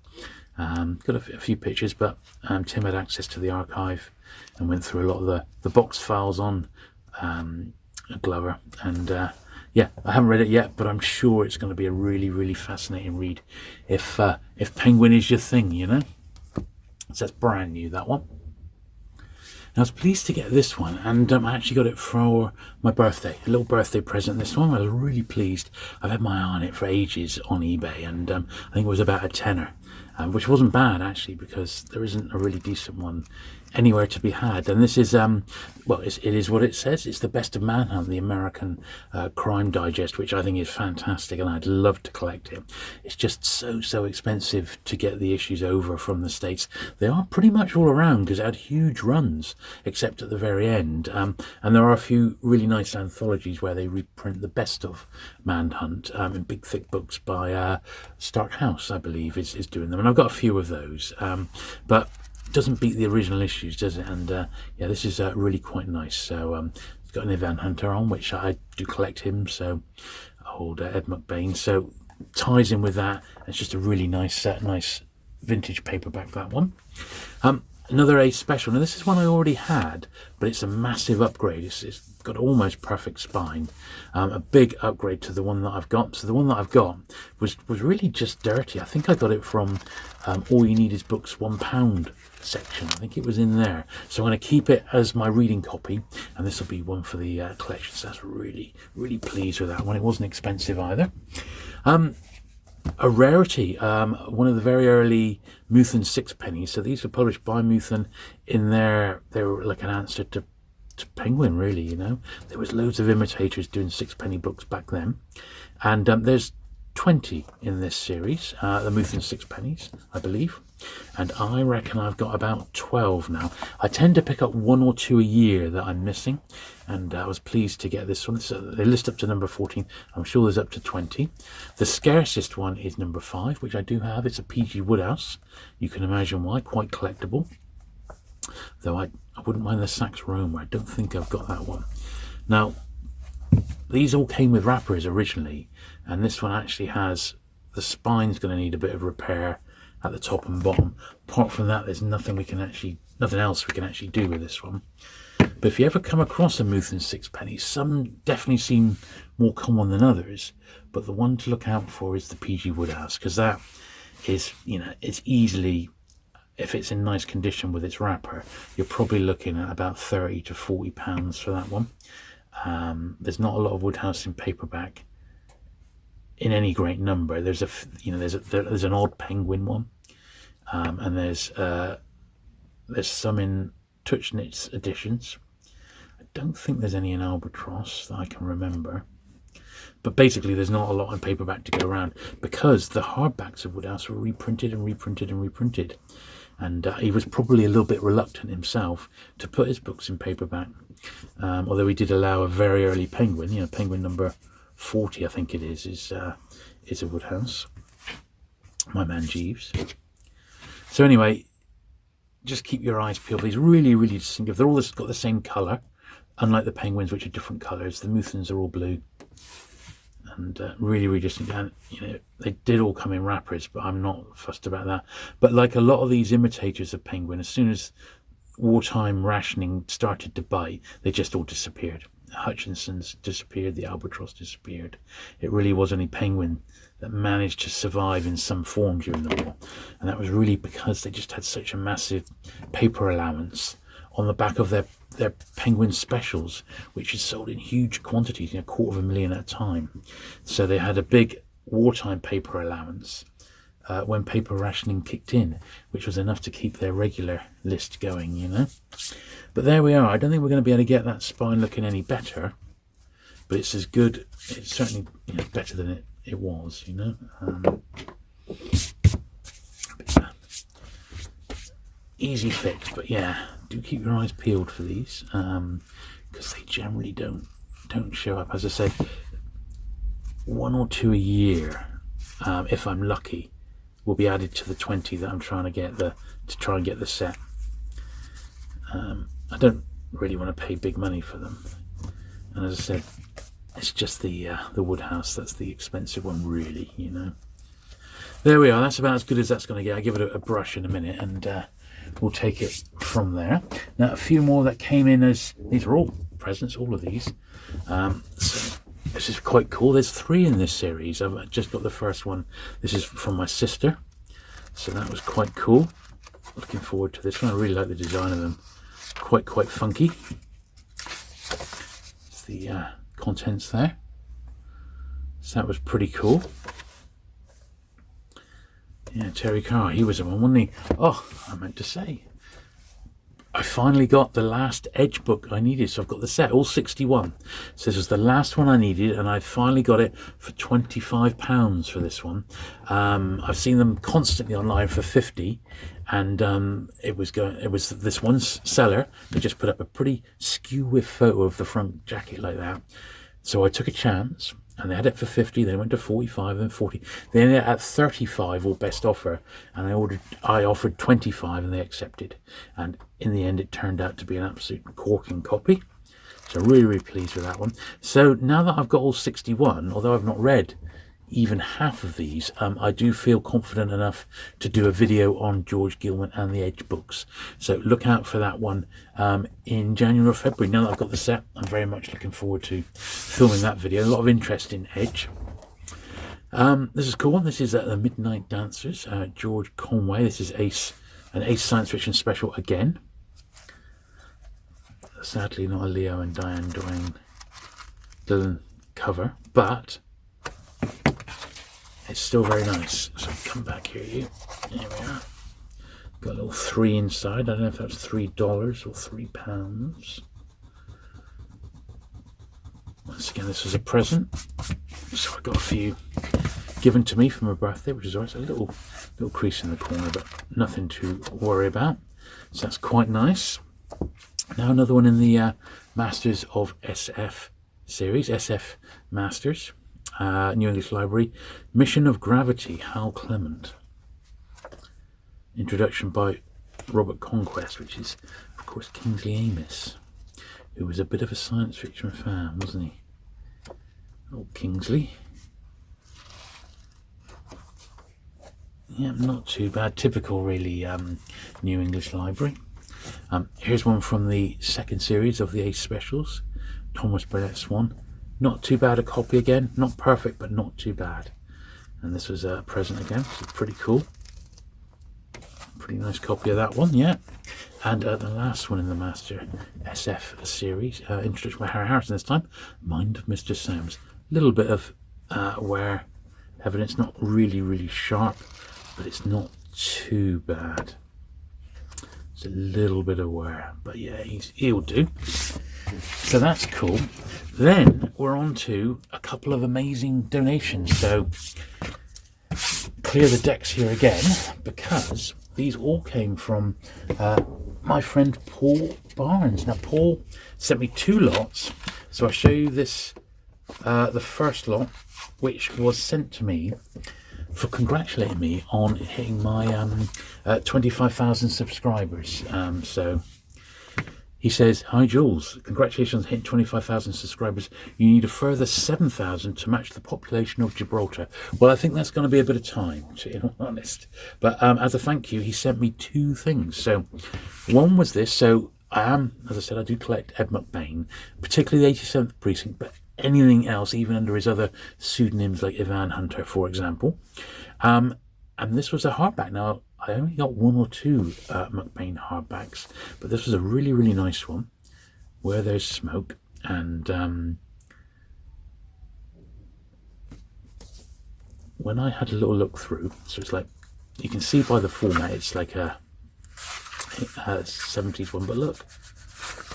Speaker 1: Got a few pictures, but Tim had access to the archive and went through a lot of the box files on Glover, and yeah, I haven't read it yet, but I'm sure it's going to be a really fascinating read if Penguin is your thing, you know. So that's brand new, that one. I was pleased to get this one, and I actually got it for my birthday, a little birthday present. This one, I was really pleased. I've had my eye on it for ages on eBay, and I think it was about a tenner, which wasn't bad actually, because there isn't a really decent one anywhere to be had. And this is well, it is what it says. It's the Best of Manhunt, the American crime digest, which I think is fantastic, and I'd love to collect it. It's just so expensive to get the issues over from the States. They are pretty much all around because it had huge runs, except at the very end, and there are a few really nice anthologies where they reprint the Best of Manhunt in big thick books by Stark House, I believe, is doing them, and I've got a few of those, but doesn't beat the original issues, does it? And yeah, this is really quite nice. So it's got an Evan Hunter on, which I do collect him, so I hold Ed McBain, so ties in with that. It's just a really nice nice vintage paperback, that one. Another ace special. Now this is one I already had, but it's a massive upgrade. It's got almost perfect spine, a big upgrade to the one that I've got. So the one that I've got was really just dirty. I think I got it from All You Need Is Books £1 section. I think it was in there. So I'm going to keep it as my reading copy, and this will be one for the collection. So that's really pleased with that one. It wasn't expensive either. A rarity, one of the very early Muthen Sixpennies. So these were published by Muthen in they were like an answer to Penguin, really, you know. There was loads of imitators doing sixpenny books back then, and there's 20 in this series, the Muthen Sixpennies, I believe, and I reckon I've got about 12 now. I tend to pick up 1 or 2 a year that I'm missing, and I was pleased to get this one. So they list up to number 14. I'm sure there's up to 20. The scarcest one is number 5, which I do have. It's a PG Woodhouse. You can imagine why, quite collectible. Though I wouldn't mind the Sax Rome, I don't think I've got that one. Now, these all came with wrappers originally, and this one actually has, the spine's going to need a bit of repair at the top and bottom. Apart from that, there's nothing else we can actually do with this one. But if you ever come across a Muth and Sixpenny, some definitely seem more common than others, but the one to look out for is the PG Woodhouse, because that is, you know, it's easily, if it's in nice condition with its wrapper, you're probably looking at about £30 to £40 for that one. There's not a lot of Woodhouse in paperback in any great number. There's there's an odd penguin one, and there's some in Touch Knits editions. I don't think there's any in Albatross that I can remember. But basically, there's not a lot in paperback to go around, because the hardbacks of Woodhouse were reprinted and reprinted and reprinted. And he was probably a little bit reluctant himself to put his books in paperback, although he did allow a very early Penguin. You know, Penguin number 40, I think it is a Woodhouse. My man Jeeves. So anyway, just keep your eyes peeled. These really, really distinctive. They're all got the same colour, unlike the Penguins, which are different colours. The Muthans are all blue, and really, really distinctive. And you know, they did all come in wrappers, but I'm not fussed about that. But like a lot of these imitators of Penguin, as soon as wartime rationing started to bite, they just all disappeared. Hutchinson's disappeared, the Albatross disappeared. It really was only Penguin that managed to survive in some form during the war, and that was really because they just had such a massive paper allowance on the back of their Penguin specials, which is sold in huge quantities, you know, 250,000 at a time. So they had a big wartime paper allowance when paper rationing kicked in, which was enough to keep their regular list going, you know. But there we are. I don't think we're going to be able to get that spine looking any better, but it's as good. It's certainly, you know, better than it was, you know. Easy fix, but yeah, do keep your eyes peeled for these, because they generally don't show up. As I said, 1 or 2 a year, if I'm lucky, will be added to the 20 that I'm trying to get the set. I don't really want to pay big money for them, and as I said, it's just the Woodhouse that's the expensive one, really, you know. There we are. That's about as good as that's going to get. I'll give it a brush in a minute, and we'll take it from there. Now, a few more that came in as, these are all presents, all of these. So this is quite cool. There's 3 in this series. I've just got the first one. This is from my sister, so that was quite cool. Looking forward to this one. I really like the design of them. Quite funky. It's the contents there. So that was pretty cool. Yeah, Terry Carr, he was the one, wasn't he? Oh, I meant to say, I finally got the last Edge book I needed. So I've got the set, all 61. So this was the last one I needed, and I finally got it for £25 for this one. I've seen them constantly online for 50, and it was this one seller that just put up a pretty skew-whiff photo of the front jacket like that. So I took a chance, and they had it for 50, then it went to 45, then 40. Then at 35, or best offer, and I offered 25, and they accepted. And in the end, it turned out to be an absolute corking copy. So really, really pleased with that one. So now that I've got all 61, although I've not read even half of these, I do feel confident enough to do a video on George Gilman and the Edge books. So look out for that one in January or February. Now that I've got the set, I'm very much looking forward to filming that video. A lot of interest in Edge. This is a cool one. This is The Midnight Dancers, George Conway. This is an Ace science fiction special again. Sadly not a Leo and Diane Dillon cover, but it's still very nice. So come back here, you. There we are. Got a little 3 inside. I don't know if that's $3 or £3. Once again, this was a present. So I got a few given to me for my birthday, which is always a little crease in the corner, but nothing to worry about. So that's quite nice. Now another one in the Masters of SF series, SF Masters. New English Library, Mission of Gravity, Hal Clement. Introduction by Robert Conquest, which is, of course, Kingsley Amis, who was a bit of a science fiction fan, wasn't he? Oh, Kingsley. Yeah, not too bad. Typical, really, New English Library. Here's one from the second series of the Ace Specials. Thomas Burnett's one. Not too bad a copy again. Not perfect, but not too bad. And this was a present again, which is pretty cool. Pretty nice copy of that one, yeah. And the last one in the Master SF series, introduced by Harry Harrison this time, Mind of Mr. Soames. Little bit of wear evidence, not really sharp, but it's not too bad. It's a little bit of wear, but yeah, he'll do. So that's cool. Then we're on to a couple of amazing donations. So clear the decks here again, because these all came from my friend Paul Barnes. Now Paul sent me 2 lots, so I'll show you this, the first lot, which was sent to me for congratulating me on hitting my 25,000 subscribers. So he says, "Hi Jules, congratulations on hitting 25,000 subscribers. You need a further 7,000 to match the population of Gibraltar." Well, I think that's going to be a bit of time, to be honest. But as a thank you, he sent me 2 things. So one was this. So I am, as I said, I do collect Ed McBain, particularly the 87th Precinct, but anything else, even under his other pseudonyms like Ivan Hunter, for example. And this was a hardback. Now, I only got 1 or 2 McBain hardbacks, but this was a really nice one, Where There's Smoke. And when I had a little look through, so it's like, you can see by the format, it's like a 70s one, but look,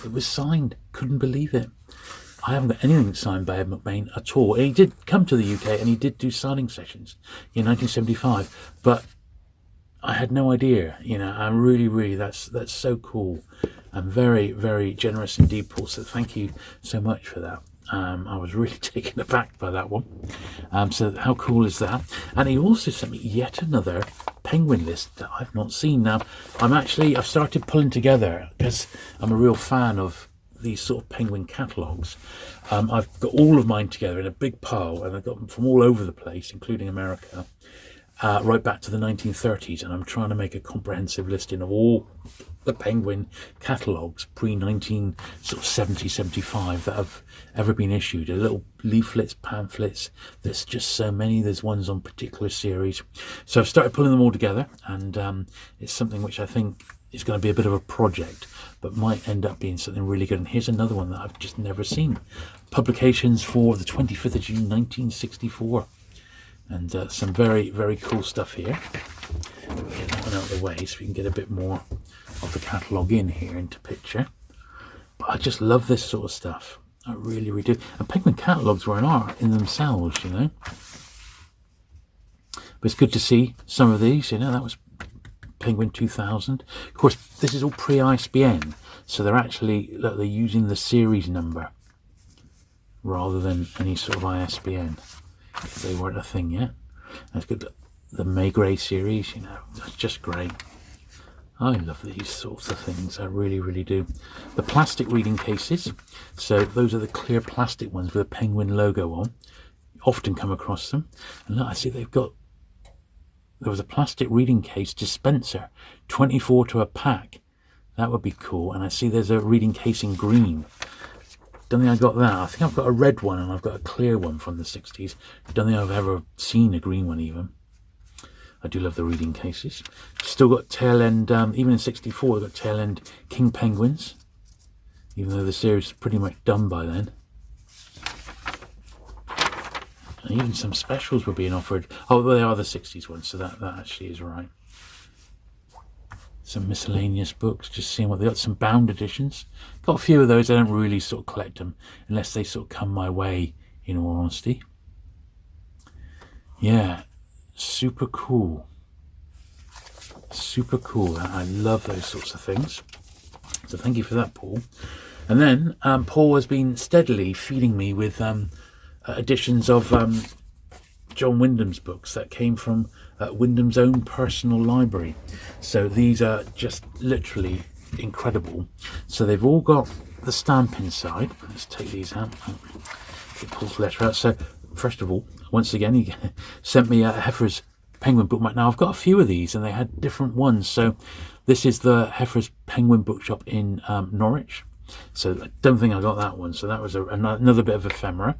Speaker 1: it was signed. Couldn't believe it. I haven't got anything signed by Ed McBain at all. And he did come to the UK and he did do signing sessions in 1975, but I had no idea. You know, I'm really, that's so cool. I'm very generous indeed, Paul, so thank you so much for that. I was really taken aback by that one. So how cool is that? And he also sent me yet another penguin list that I've not seen. Now, I've started pulling together, because I'm a real fan of these sort of penguin catalogues. I've got all of mine together in a big pile, and I've got them from all over the place, including America, right back to the 1930s, and I'm trying to make a comprehensive listing of all the penguin catalogues pre-1970, 75 that have ever been issued. A little leaflets, pamphlets. There's just so many. There's ones on particular series. So I've started pulling them all together, and it's something which I think is going to be a bit of a project, but might end up being something really good. And here's another one that I've just never seen. Publications for the 25th of June 1964. And some very cool stuff here. Get that one out of the way so we can get a bit more of the catalogue in here into picture. But I just love this sort of stuff. I really do. And penguin catalogues were an art in themselves, you know. But it's good to see some of these, you know. That was Penguin 2000. Of course, this is all pre-ISBN, so they're actually, look, they're using the series number rather than any sort of ISBN. They weren't a thing yet. That's good. The Maigret series, you know, that's just great. I love these sorts of things. I really do. The plastic reading cases. So those are the clear plastic ones with a penguin logo on. You often come across them. And look, I see they've got, there was a plastic reading case dispenser, 24 to a pack. That would be cool. And I see there's a reading case in green. Don't think I got that. I think I've got a red one and I've got a clear one from the 60s. Don't think I've ever seen a green one even. I do love the reading cases. Still got tail end, even in 64, we've got tail end King Penguins, even though the series is pretty much done by then. And even some specials were being offered. Oh, they are the 60s ones, so that actually is right. Some miscellaneous books, just seeing what they got. Some bound editions. Got a few of those. I don't really sort of collect them unless they sort of come my way, in all honesty. Yeah, super cool. Super cool. I love those sorts of things. So thank you for that, Paul. And then Paul has been steadily feeding me with editions of John Wyndham's books that came from Wyndham's own personal library. So these are just literally incredible. So they've all got the stamp inside. Let's take these out. It pulls the letter out. So first of all, once again, he sent me a Heifer's Penguin bookmark. Now I've got a few of these, and they had different ones. So this is the Heifer's Penguin bookshop in Norwich. So I don't think I got that one. So that was another bit of ephemera.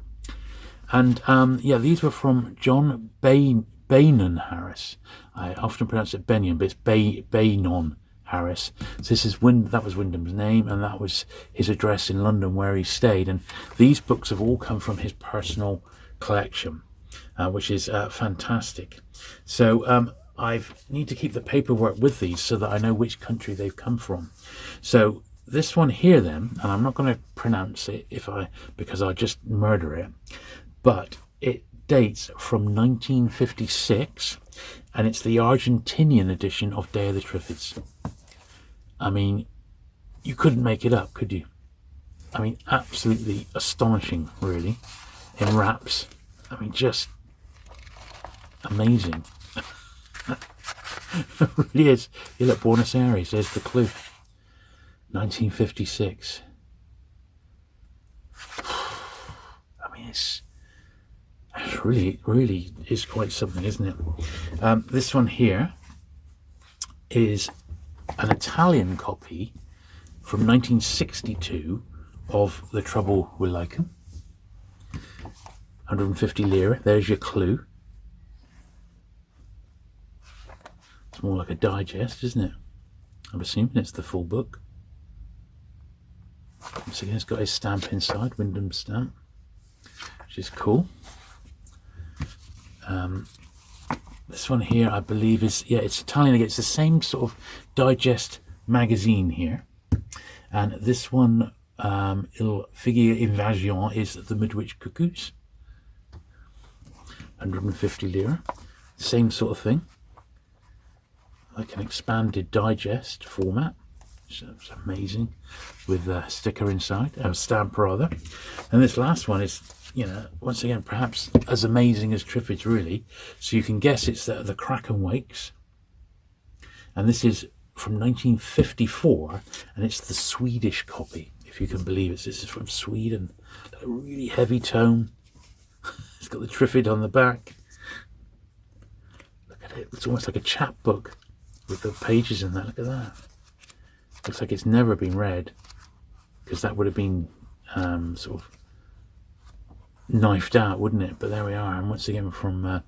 Speaker 1: And yeah, these were from John Bainon Harris. I often pronounce it Benyon, but it's Bainon Harris. So this is that was Wyndham's name, and that was his address in London where he stayed. And these books have all come from his personal collection, which is fantastic. So I need to keep the paperwork with these so that I know which country they've come from. So this one here then, and I'm not going to pronounce it because I'll just murder it, but it dates from 1956, and it's the Argentinian edition of Day of the Triffids. I mean, you couldn't make it up, could you? I mean, absolutely astonishing, really, in wraps. I mean, just amazing. It really is. You look, Buenos Aires, there's the clue. 1956. I mean, it's really is quite something, isn't it? This one here is an Italian copy from 1962 of The Trouble with Lycan. 150 lira. There's your clue. It's more like a digest, isn't it? I'm assuming it's the full book. Once again, it's got his stamp inside, Wyndham's stamp, which is cool. This one here, I believe, is, yeah, it's Italian again. It's the same sort of digest magazine here. And this one, Il Figure Invasion, is The Midwich Cuckoos. 150 lira. Same sort of thing. Like an expanded digest format. So it's amazing, with a sticker inside, a stamp rather. And this last one is, you know, once again, perhaps as amazing as Triffids, really. So you can guess it's the Kraken Wakes. And this is from 1954, and it's the Swedish copy, if you can believe it. This is from Sweden. A really heavy tome. It's got the Triffid on the back. Look at it. It's almost like a chapbook with the pages in that. Look at that. Looks like it's never been read, because that would have been sort of knifed out, wouldn't it? But there we are, and once again from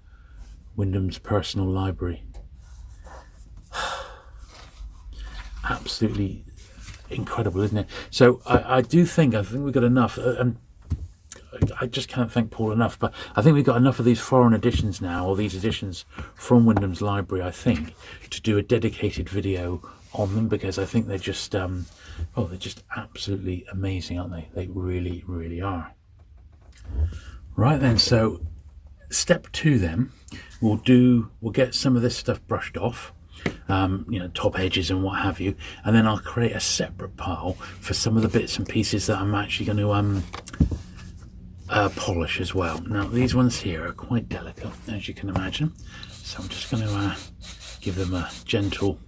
Speaker 1: Wyndham's personal library. Absolutely incredible, isn't it? So I think we've got enough, and I just can't thank Paul enough, but I think we've got enough of these foreign editions now, or these editions from Wyndham's library, I think, to do a dedicated video on them, because I think they're just they're just absolutely amazing, aren't they? They really are. Right then, so step 2 then, we'll get some of this stuff brushed off, you know, top edges and what have you, and then I'll create a separate pile for some of the bits and pieces that I'm actually going to polish as well. Now these ones here are quite delicate, as you can imagine, so I'm just going to give them a gentle,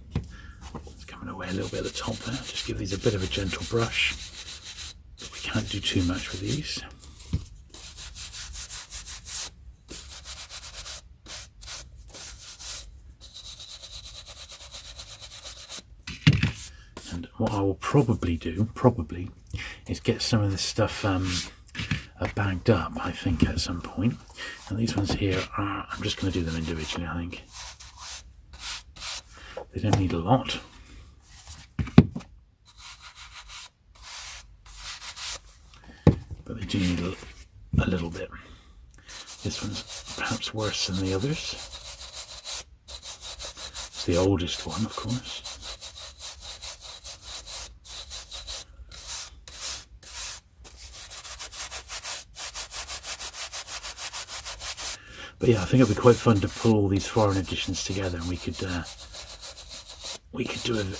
Speaker 1: it's coming away a little bit at the top there, just give these a bit of a gentle brush, but we can't do too much with these. And what I will probably do is get some of this stuff bagged up, I think, at some point. And these ones here are, I'm just going to do them individually, I think. They don't need a lot. But they do need a little bit. This one's perhaps worse than the others. It's the oldest one, of course. But yeah, I think it'd be quite fun to pull all these foreign editions together, and we could do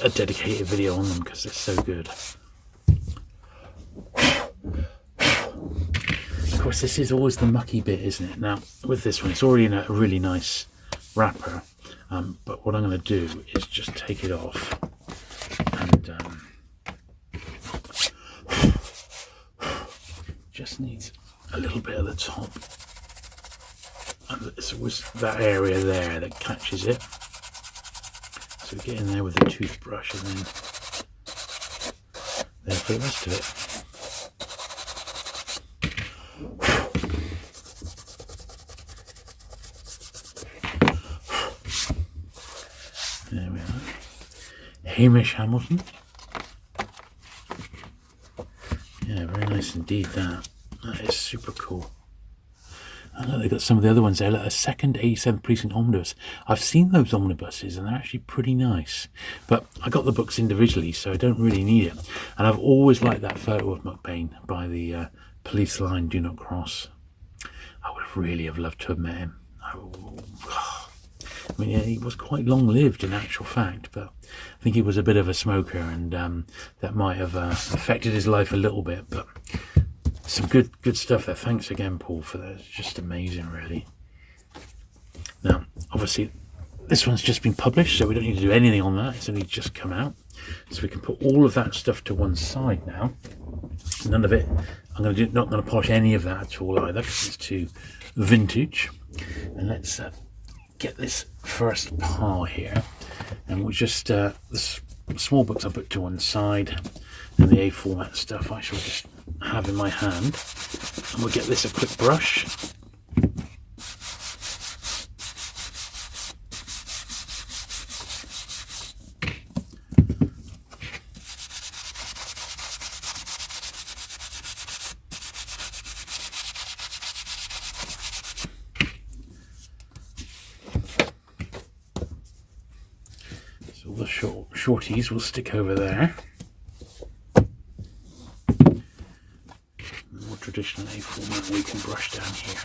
Speaker 1: a dedicated video on them, because they're so good. Of course, this is always the mucky bit, isn't it? Now, with this one, it's already in a really nice wrapper, but what I'm going to do is just take it off, and just needs a little bit at the top, and it's always that area there that catches it. So we get in there with the toothbrush and then there for the rest of it. There we are. Hamish Hamilton. Yeah, very nice indeed that. That is super cool. I know they got some of the other ones there, like a second 87th Precinct omnibus. I've seen those omnibuses and they're actually pretty nice. But I got the books individually, so I don't really need it. And I've always liked that photo of McBain by the police line, do not cross. I would really have loved to have met him. I mean, yeah, he was quite long-lived in actual fact, but I think he was a bit of a smoker, and that might have affected his life a little bit. But some good stuff there. Thanks again, Paul, for that. It's just amazing, really. Now, obviously, this one's just been published, so we don't need to do anything on that. It's only just come out. So we can put all of that stuff to one side now. None of it. I'm not going to polish any of that at all either, because it's too vintage. And let's get this first pile here. And we'll just, the small books I put to one side, and the A format stuff I shall just have in my hand, and we'll get this a quick brush. So all the shorties will stick over there. Traditional A format we can brush down here.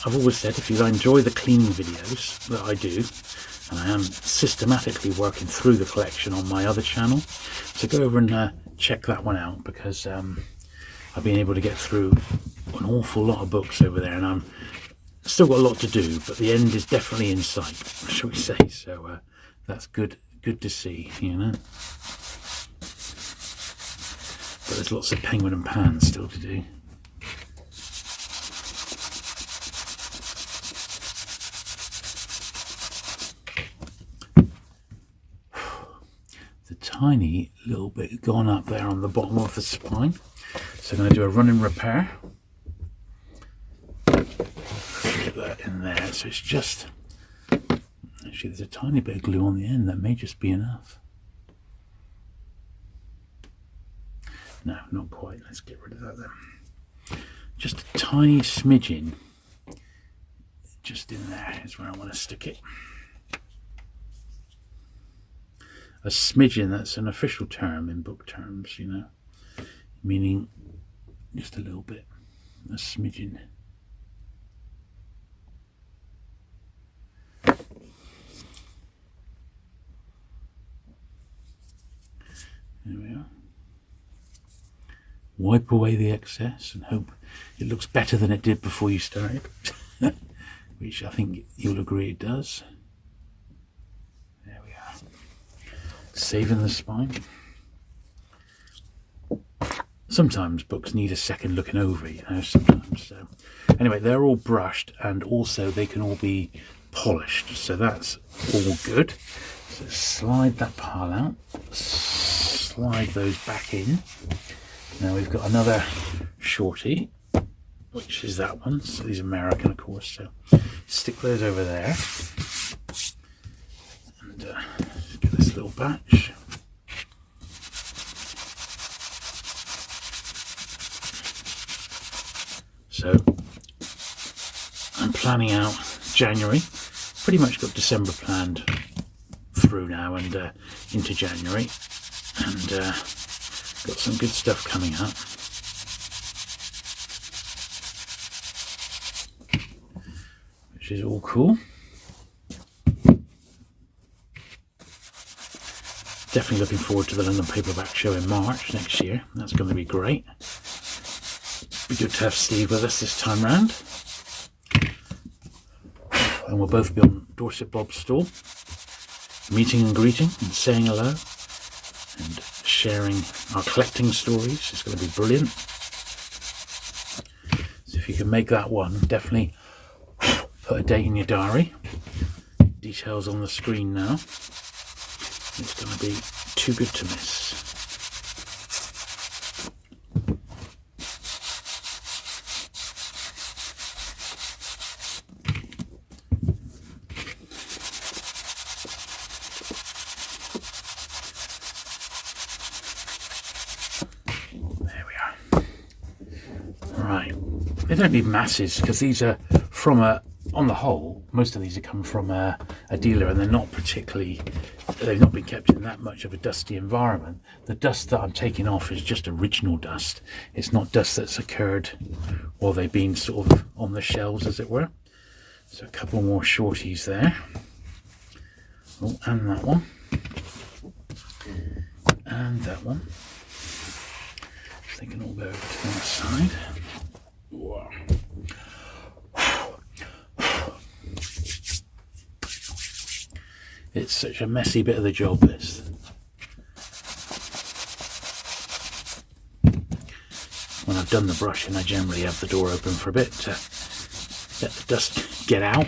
Speaker 1: I've always said, if you enjoy the cleaning videos that I do, and I am systematically working through the collection on my other channel, so go over and check that one out, because I've been able to get through an awful lot of books over there, and I'm still got a lot to do, but the end is definitely in sight, shall we say. So that's good to see, you know. But there's lots of Penguin and Pan still to do. The tiny little bit gone up there on the bottom of the spine. So I'm going to do a running repair. Get that in there. So it's just, actually there's a tiny bit of glue on the end. That may just be enough. No, not quite. Let's get rid of that then. Just a tiny smidgen. Just in there is where I want to stick it. A smidgen, that's an official term in book terms, you know, meaning just a little bit, a smidgen. There we are. Wipe away the excess and hope it looks better than it did before you started, which I think you'll agree it does. There we are. Saving the spine. Sometimes books need a second looking over, you know, sometimes. So anyway, they're all brushed, and also they can all be polished, so that's all good. So slide that pile out, slide those back in. Now we've got another shorty, which is that one. So these are American, of course, so stick those over there. And get this little batch. So I'm planning out January. Pretty much got December planned through now and into January, and got some good stuff coming up. Which is all cool. Definitely looking forward to the London Paperback show in March next year. That's going to be great. Be good to have Steve with us this time round. and we'll both be on Dorset Bob's stall, meeting and greeting and saying hello and sharing our collecting stories. It's going to be brilliant. So if you can make that one, definitely put a date in your diary. Details on the screen now. It's going to be too good to miss. There we are. Right. They don't need masses because these are from on the whole, most of these have come from a dealer, and they're not particularly, they've not been kept in that much of a dusty environment. The dust that I'm taking off is just original dust. It's not dust that's occurred while they've been sort of on the shelves, as it were. So a couple more shorties there. Oh, and that one. And that one. They can all go over to that side. Wow. It's such a messy bit of the job, this. When I've done the brushing, I generally have the door open for a bit to let the dust get out.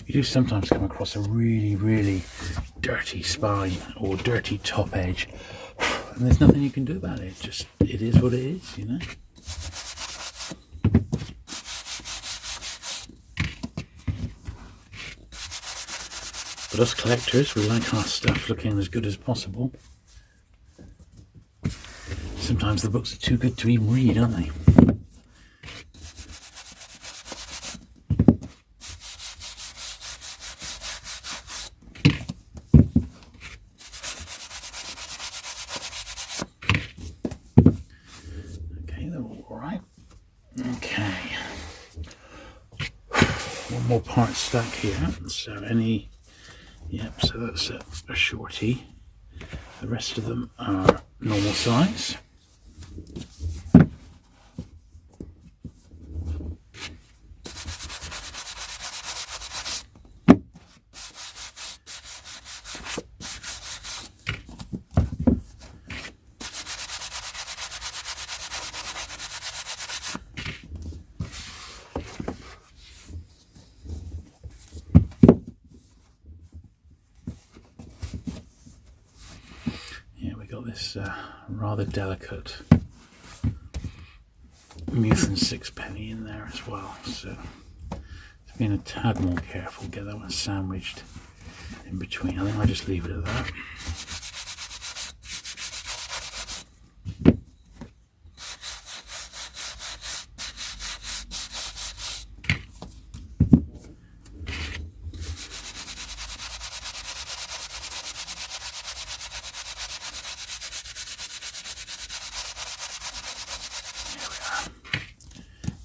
Speaker 1: You do sometimes come across a really dirty spine or dirty top edge, and there's nothing you can do about it. It is what it is, you know. But us collectors, we like our stuff looking as good as possible. Sometimes the books are too good to even read, aren't they? More parts stack here, so so that's a shorty. The rest of them are normal size. This rather delicate Muth sixpenny in there as well, so it's been a tad more careful. Get that one sandwiched in between. I think I'll just leave it at that.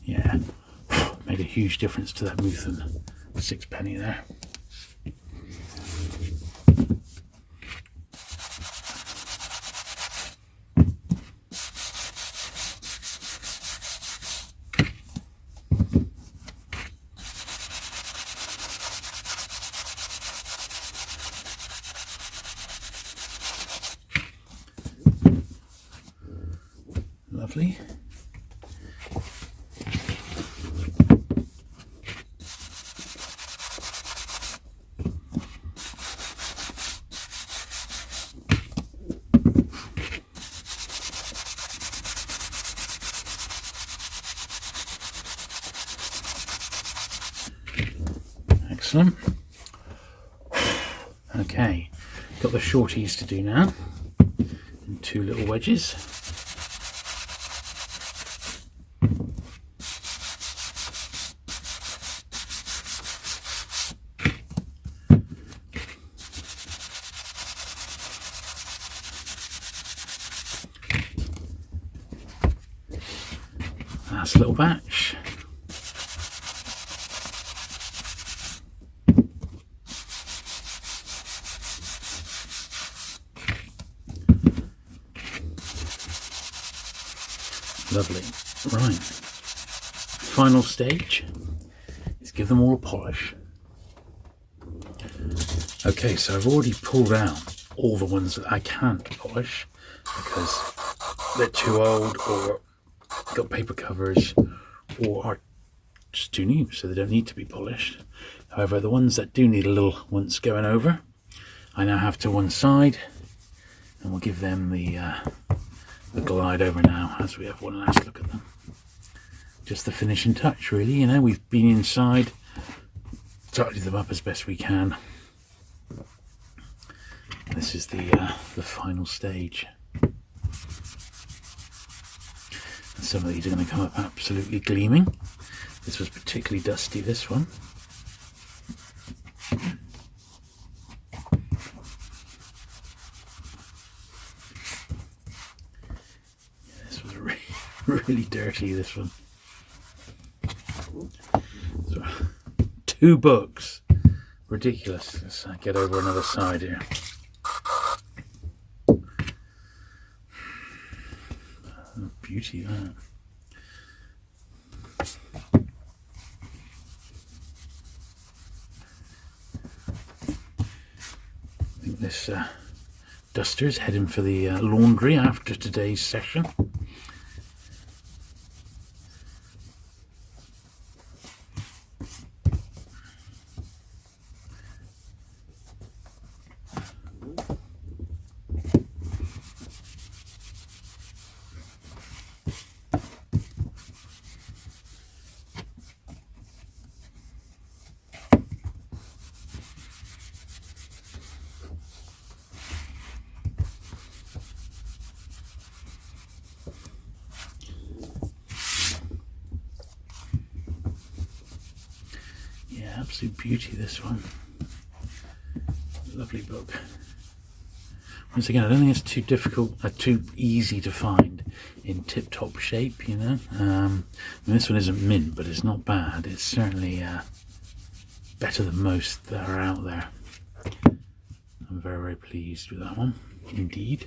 Speaker 1: Yeah, made a huge difference to that Muth sixpenny there. Lovely. Excellent. Okay, got the shorties to do now, and 2 little wedges. Last little batch. Lovely. Right. Final stage is give them all a polish. Okay, so I've already pulled out all the ones that I can't polish because they're too old or got paper covers or are just too new, so they don't need to be polished. However, the ones that do need a little once going over, I now have to one side, and we'll give them the glide over now as we have one last look at them. Just the finishing touch, really. You know, we've been inside, tidied them up as best we can. This is the final stage. And some of these are going to come up absolutely gleaming. This was particularly dusty, this one. This was really dirty, this one. So, 2 books. Ridiculous. Let's get over another side here. Oh, beauty, that. I think this duster's heading for the laundry after today's session. Absolute beauty, this one. Lovely book. Once again, I don't think it's too difficult, too easy to find in tip-top shape, you know. This one isn't mint, but it's not bad. It's certainly better than most that are out there. I'm very, very pleased with that one, indeed.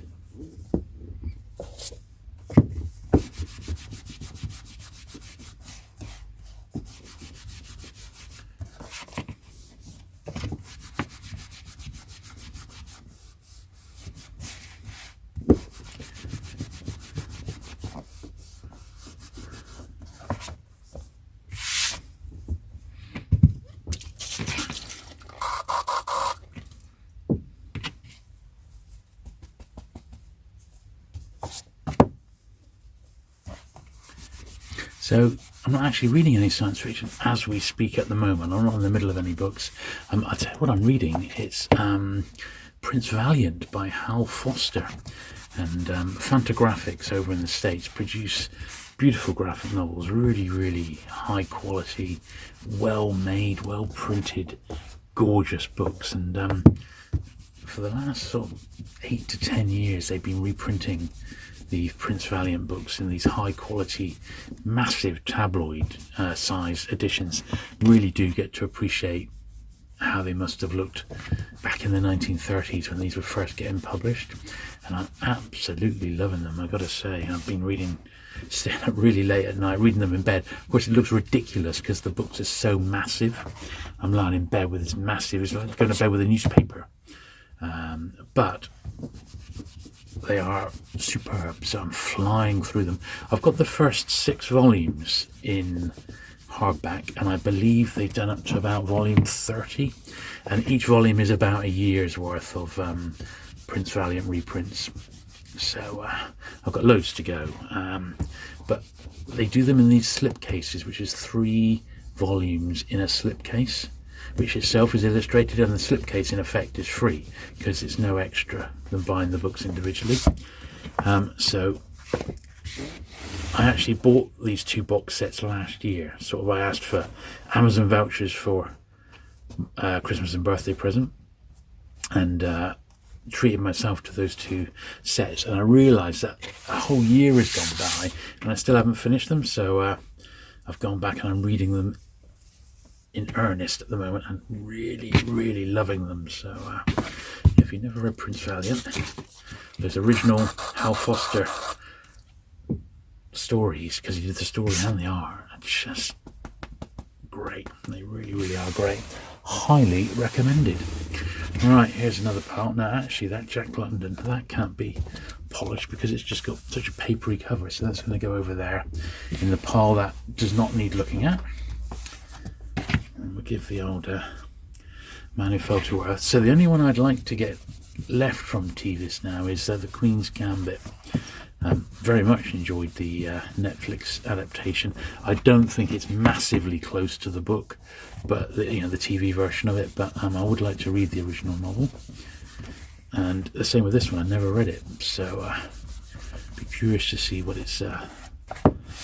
Speaker 1: So I'm not actually reading any science fiction as we speak at the moment. I'm not in the middle of any books. I'll tell you what I'm reading. It's Prince Valiant by Hal Foster. And Fantagraphics over in the States produce beautiful graphic novels, really, really high quality, well made, well printed, gorgeous books. And for the last sort of 8 to 10 years, they've been reprinting the Prince Valiant books in these high quality, massive tabloid size editions. Really do get to appreciate how they must have looked back in the 1930s when these were first getting published. And I'm absolutely loving them, I've got to say. I've been staying up really late at night, reading them in bed. Of course, it looks ridiculous because the books are so massive. I'm lying in bed with this massive, it's like going to bed with a newspaper. But they are superb, so I'm flying through them. I've got the first 6 volumes in hardback, and I believe they've done up to about volume 30, and each volume is about a year's worth of Prince Valiant reprints. So I've got loads to go, but they do them in these slip cases, which is 3 volumes in a slip case. which itself is illustrated, and the slipcase in effect is free because it's no extra than buying the books individually. So I actually bought these 2 box sets last year. Sort of, I asked for Amazon vouchers for Christmas and birthday present, and treated myself to those 2 sets, and I realised that a whole year has gone by and I still haven't finished them. So I've gone back and I'm reading them in earnest at the moment and really loving them. So if you've never read Prince Valiant, there's original Hal Foster stories, because he did the story and the art, are just great. They really are great. Highly recommended. Right, here's another pile. Now actually that Jack London, that can't be polished because it's just got such a papery cover, so that's going to go over there in the pile that does not need looking at. And we'll give the old Man Who Fell to Earth. So the only one I'd like to get left from TVIS now is the Queen's Gambit. Very much enjoyed the Netflix adaptation. I don't think it's massively close to the book, but the TV version of it. But I would like to read the original novel, and the same with this one. I never read it, so be curious to see what it's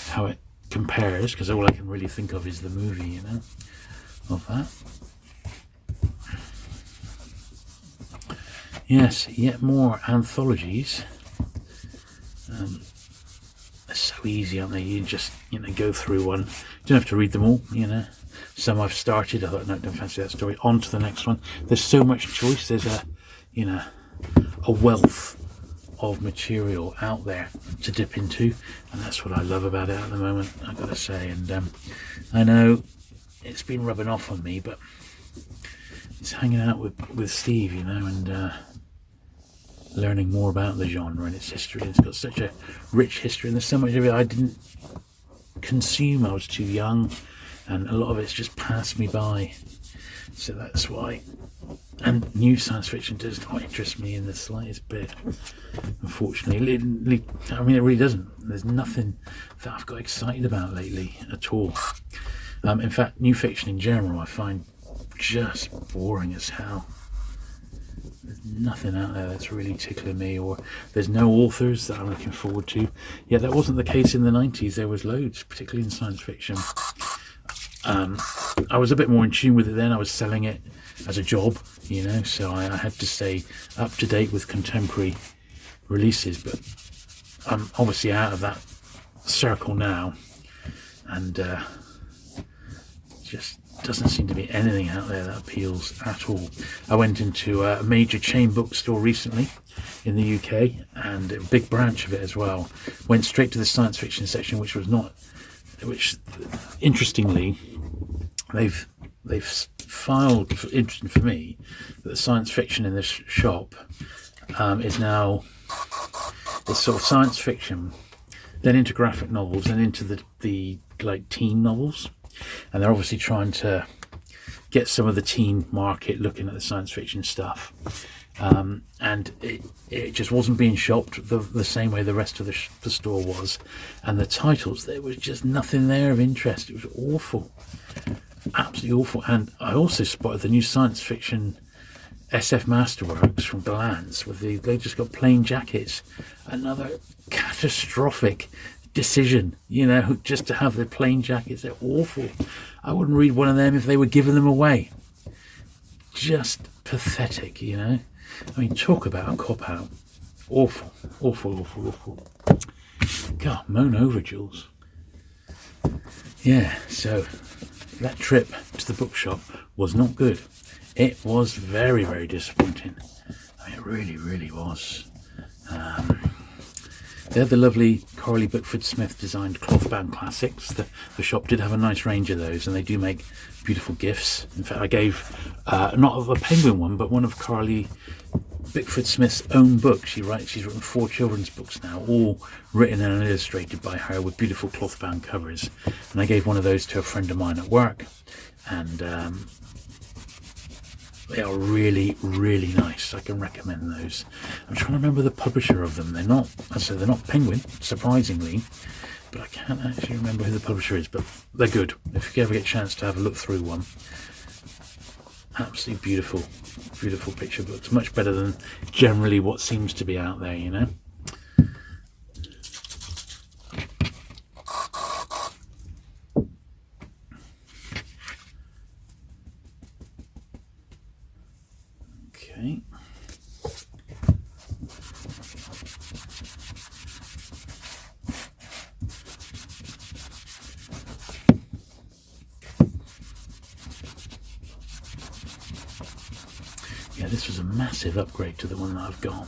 Speaker 1: how it compares, because all I can really think of is the movie, of that. Yes, yet more anthologies. They're so easy, aren't they? You just go through one. You don't have to read them all. Some I've started. I thought, no, don't fancy that story. On to the next one. There's so much choice. There's a wealth of material out there to dip into, and that's what I love about it at the moment, I've got to say. And I know it's been rubbing off on me, but it's hanging out with Steve, and learning more about the genre and its history. It's got such a rich history, and there's so much of it I didn't consume. I was too young, and a lot of it's just passed me by. So that's why. And new science fiction does not interest me in the slightest bit, unfortunately. It really doesn't. There's nothing that I've got excited about lately at all. In fact, new fiction in general I find just boring as hell. There's nothing out there that's really tickling me, or there's no authors that I'm looking forward to. Yeah, that wasn't the case in the 90s. There was loads, particularly in science fiction. I was a bit more in tune with it then. I was selling it as a job, so I had to stay up to date with contemporary releases, but I'm obviously out of that circle now, and just doesn't seem to be anything out there that appeals at all. I went into a major chain bookstore recently in the UK, and a big branch of it as well. Went straight to the science fiction section, which interestingly, they've filed, interesting for me, that the science fiction in this shop is now, it's sort of science fiction, then into graphic novels, and into the like teen novels. And they're obviously trying to get some of the teen market looking at the science fiction stuff, and it just wasn't being shopped the same way the rest of the store was. And the titles, there was just nothing there of interest. It was awful, absolutely awful. And I also spotted the new science fiction SF Masterworks from Glance, they just got plain jackets. Another catastrophic decision, just to have the plain jackets. They're awful. I wouldn't read one of them if they were giving them away. Just pathetic, talk about a cop-out. Awful. God, moan over, Jules. Yeah, so that trip to the bookshop was not good. It was very, very disappointing. It really was. They're the lovely Carly Bickford Smith designed cloth-bound classics. The shop did have a nice range of those, and they do make beautiful gifts. In fact, I gave not of a penguin one, but one of Carly Bickford Smith's own books. She's written 4 children's books now, all written and illustrated by her with beautiful cloth-bound covers. And I gave one of those to a friend of mine at work, and they are really nice. I can recommend those. I'm trying to remember the publisher of them. They're not Penguin, surprisingly, but I can't actually remember who the publisher is, but they're good. If you ever get a chance to have a look through one, Absolutely beautiful, beautiful picture books. Much better than generally what seems to be out there, you know. Okay. Yeah, this was a massive upgrade to the one that I've got.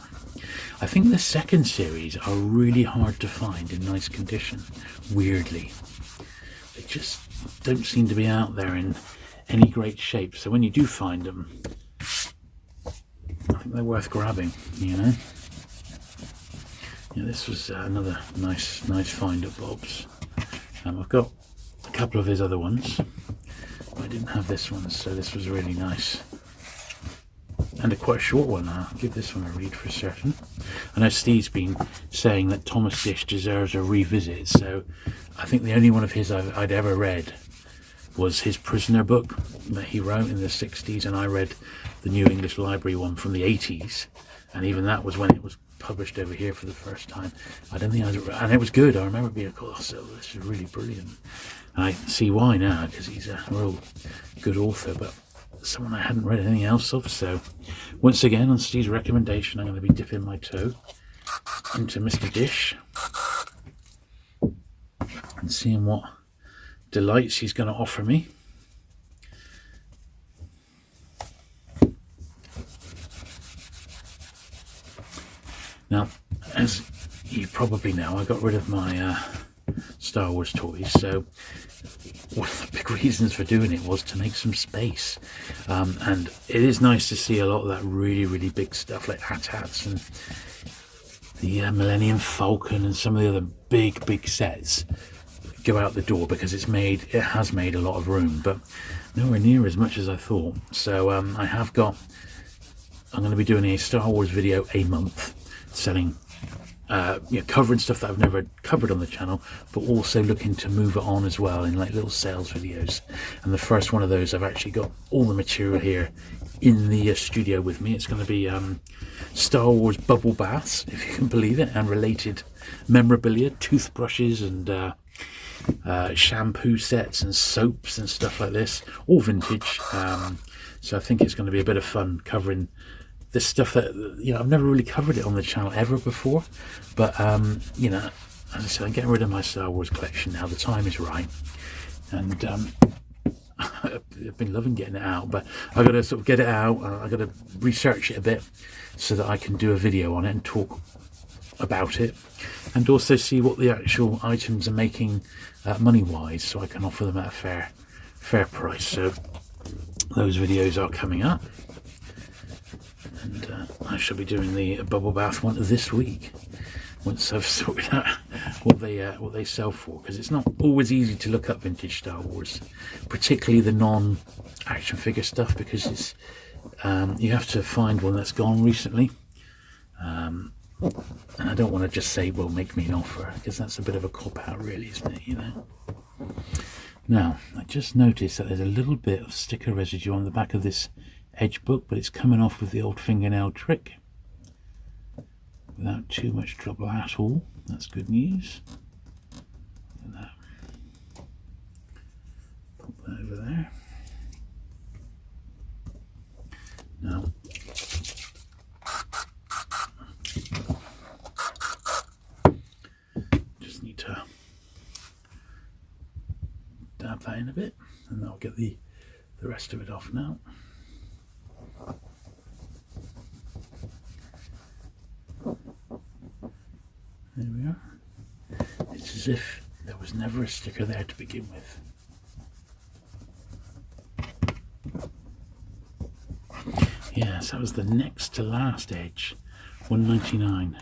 Speaker 1: I think the second series are really hard to find in nice condition, weirdly. They just don't seem to be out there in any great shape. So when you do find them, I think they're worth grabbing, you know. Yeah, this was another nice find at Bob's. I've got a couple of his other ones. I didn't have this one, so this was really nice. And a quite short one. I'll give this one a read for certain. I know Steve's been saying that Thomas Dish deserves a revisit, so I think the only one of his I'd ever read was his Prisoner book that he wrote in the 60s, and I read the New English Library one from the 80s, and even that was when it was published over here for the first time. I don't think and it was good. I remember being like, oh, so this is really brilliant. And I see why now, because he's a real good author, but someone I hadn't read anything else of. So once again, on Steve's recommendation, I'm going to be dipping my toe into Mr. Dish and seeing what delights he's going to offer me. Now, as you probably know, I got rid of my Star Wars toys, so one of the big reasons for doing it was to make some space, and it is nice to see a lot of that really big stuff like AT-ATs and the Millennium Falcon and some of the other big sets go out the door, because it has made a lot of room, but nowhere near as much as I thought. So I'm going to be doing a Star Wars video a month, selling covering stuff that I've never covered on the channel, but also looking to move it on as well in like little sales videos. And the first one of those, I've actually got all the material here in the studio with me. It's going to be Star Wars bubble baths, if you can believe it, and related memorabilia, toothbrushes and shampoo sets and soaps and stuff like this, all vintage. So I think it's going to be a bit of fun covering this stuff that, you know, I've never really covered it on the channel ever before, but you know, as I said, I'm getting rid of my Star Wars collection now. The time is right, and I've been loving getting it out, but I've got to sort of get it out. I've got to research it a bit so that I can do a video on it and talk about it, and also see what the actual items are making money wise, so I can offer them at a fair price. So those videos are coming up, and I shall be doing the bubble bath one this week once I've sorted out what they sell for, because it's not always easy to look up vintage Star Wars, particularly the non-action figure stuff, because it's you have to find one that's gone recently, and I don't want to just say, well, make me an offer, because that's a bit of a cop-out really, isn't it, you know. Now, I just noticed that there's a little bit of sticker residue on the back of this edge book, but it's coming off with the old fingernail trick without too much trouble at all. That's good news. Look at that. Pop that over there. Now, just need to dab that in a bit, and I'll get the rest of it off now. There we are. It's as if there was never a sticker there to begin with. Yes, that was the next to last edge, 199.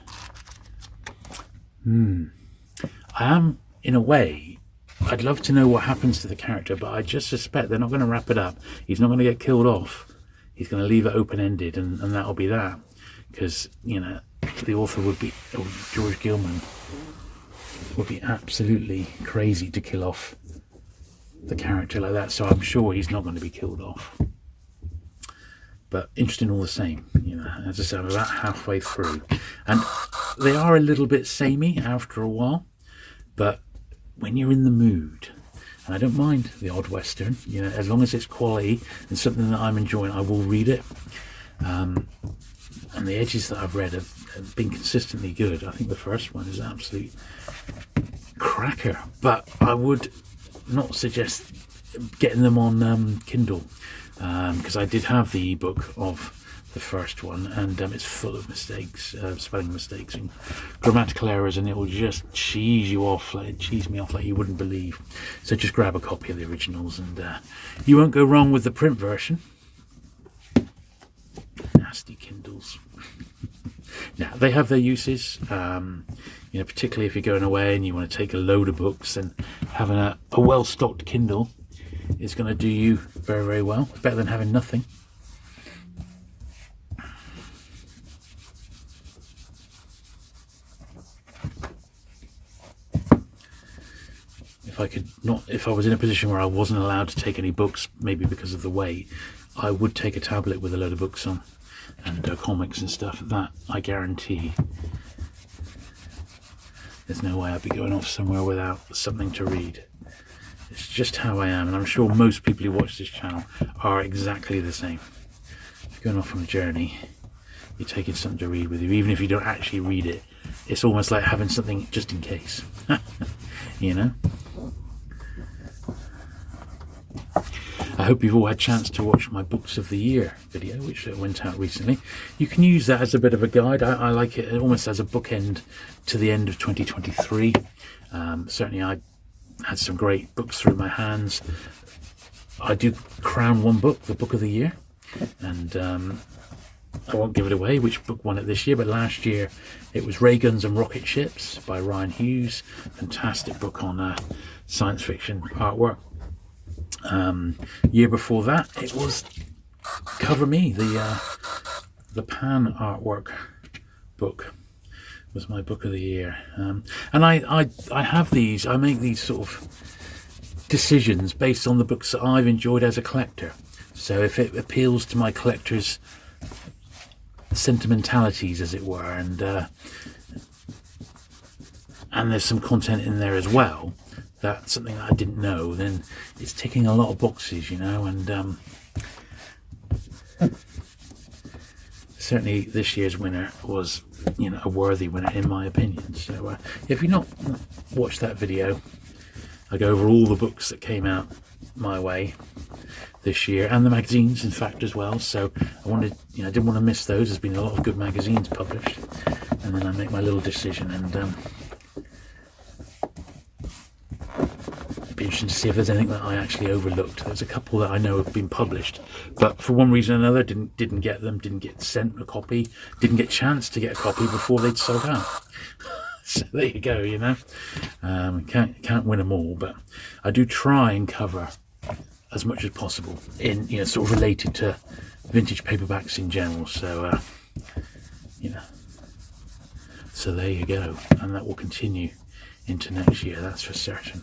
Speaker 1: I am, in a way, I'd love to know what happens to the character, but I just suspect they're not going to wrap it up. He's not going to get killed off. He's going to leave it open-ended, and that'll be that. Because, you know, the author would be, George Gilman, would be absolutely crazy to kill off the character like that. So I'm sure he's not going to be killed off. but interesting all the same. You know, as I said, I'm about halfway through, and they are a little bit samey after a while, but when you're in the mood, and I don't mind the odd Western, you know, as long as it's quality and something that I'm enjoying, I will read it. And the edges that I've read have been consistently good. I think the first one is an absolute cracker, but I would not suggest getting them on Kindle, because I did have the ebook of the first one, and it's full of mistakes, spelling mistakes and grammatical errors, and it will just cheese me off like you wouldn't believe. So just grab a copy of the originals, and you won't go wrong with the print version. Nasty Kindles. Now they have their uses, you know, particularly if you're going away and you want to take a load of books, and having a well-stocked Kindle is going to do you very, very well. Better than having nothing. If I was in a position where I wasn't allowed to take any books, maybe because of the weight, I would take a tablet with a load of books on and comics and stuff. That I guarantee. There's no way I'd be going off somewhere without something to read. It's just how I am, and I'm sure most people who watch this channel are exactly the same. If you're going off on a journey, you're taking something to read with you, even if you don't actually read it. It's almost like having something just in case. You know? I hope you've all had a chance to watch my Books of the Year video, which went out recently. You can use that as a bit of a guide. I like it almost as a bookend to the end of 2023. Certainly I had some great books through my hands. I do crown one book, the Book of the Year, and I won't give it away which book won it this year, but last year it was Ray Guns and Rocket Ships by Ryan Hughes. Fantastic book on science fiction artwork. Year before that it was Cover Me, the Pan artwork book was my Book of the Year. And I have these, I make these sort of decisions based on the books that I've enjoyed as a collector. So if it appeals to my collector's sentimentalities, as it were, and there's some content in there as well, that's something that I didn't know, then it's ticking a lot of boxes, you know. And certainly this year's winner was, you know, a worthy winner in my opinion. So if you've not watched that video, I go over all the books that came out my way this year, and the magazines in fact as well. So I wanted, you know, I didn't want to miss those. There's been a lot of good magazines published, and then I make my little decision, and it'd be interesting to see if there's anything that I actually overlooked. There's a couple that I know have been published, but for one reason or another didn't get them, didn't get sent a copy, didn't get a chance to get a copy before they'd sold out. So there you go, you know. Can't win them all, but I do try and cover as much as possible in, you know, sort of related to vintage paperbacks in general. So you know, so there you go, and that will continue into next year, that's for certain.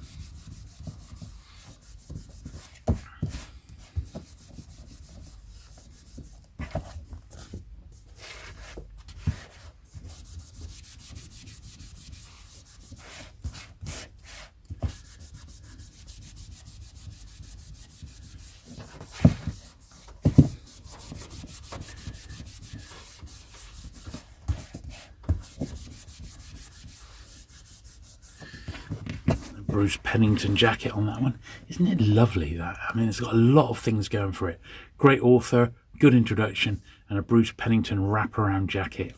Speaker 1: Bruce Pennington jacket on that one. Isn't it lovely, that? I mean, it's got a lot of things going for it. Great author, good introduction, and a Bruce Pennington wraparound jacket.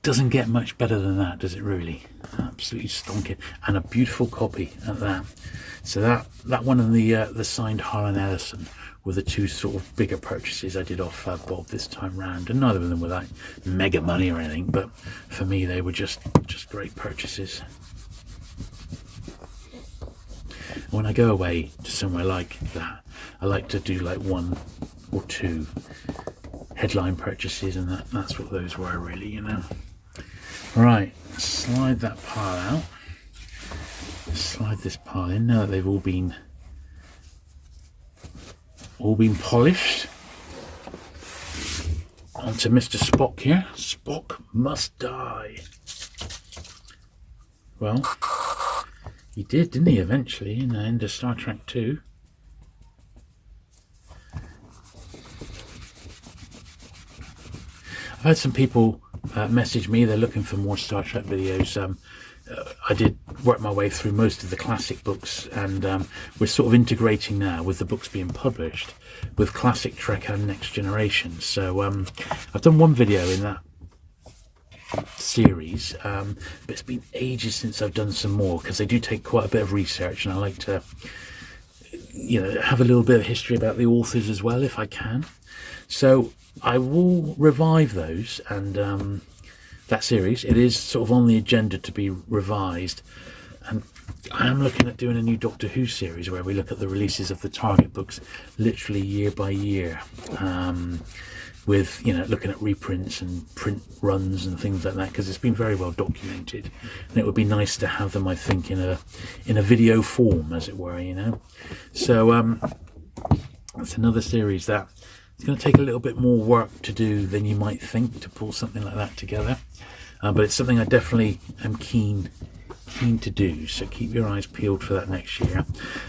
Speaker 1: Doesn't get much better than that, does it really? Absolutely stonking. And a beautiful copy at that. So that one and the signed Harlan Ellison were the two sort of bigger purchases I did off Bob this time round, and neither of them were like mega money or anything, but for me they were just great purchases. When I go away to somewhere like that, I like to do like one or two headline purchases, and that's what those were really, you know. Right, slide that pile out. Slide this pile in now that they've all been polished. On to Mr. Spock here. Spock must die. Well, he did, didn't he, eventually, in the end of Star Trek 2. I've had some people message me, they're looking for more Star Trek videos. I did work my way through most of the classic books, and we're sort of integrating now, with the books being published, with Classic Trek and Next Generation. So I've done one video in that series, but it's been ages since I've done some more, because they do take quite a bit of research, and I like to, you know, have a little bit of history about the authors as well, if I can. So I will revive those, and that series, it is sort of on the agenda to be revised, and I am looking at doing a new Doctor Who series where we look at the releases of the Target books literally year by year, with, you know, looking at reprints and print runs and things like that, because it's been very well documented, and it would be nice to have them, I think, in a video form, as it were, you know. So that's another series that it's going to take a little bit more work to do than you might think to pull something like that together, but it's something I definitely am keen to do. So keep your eyes peeled for that next year,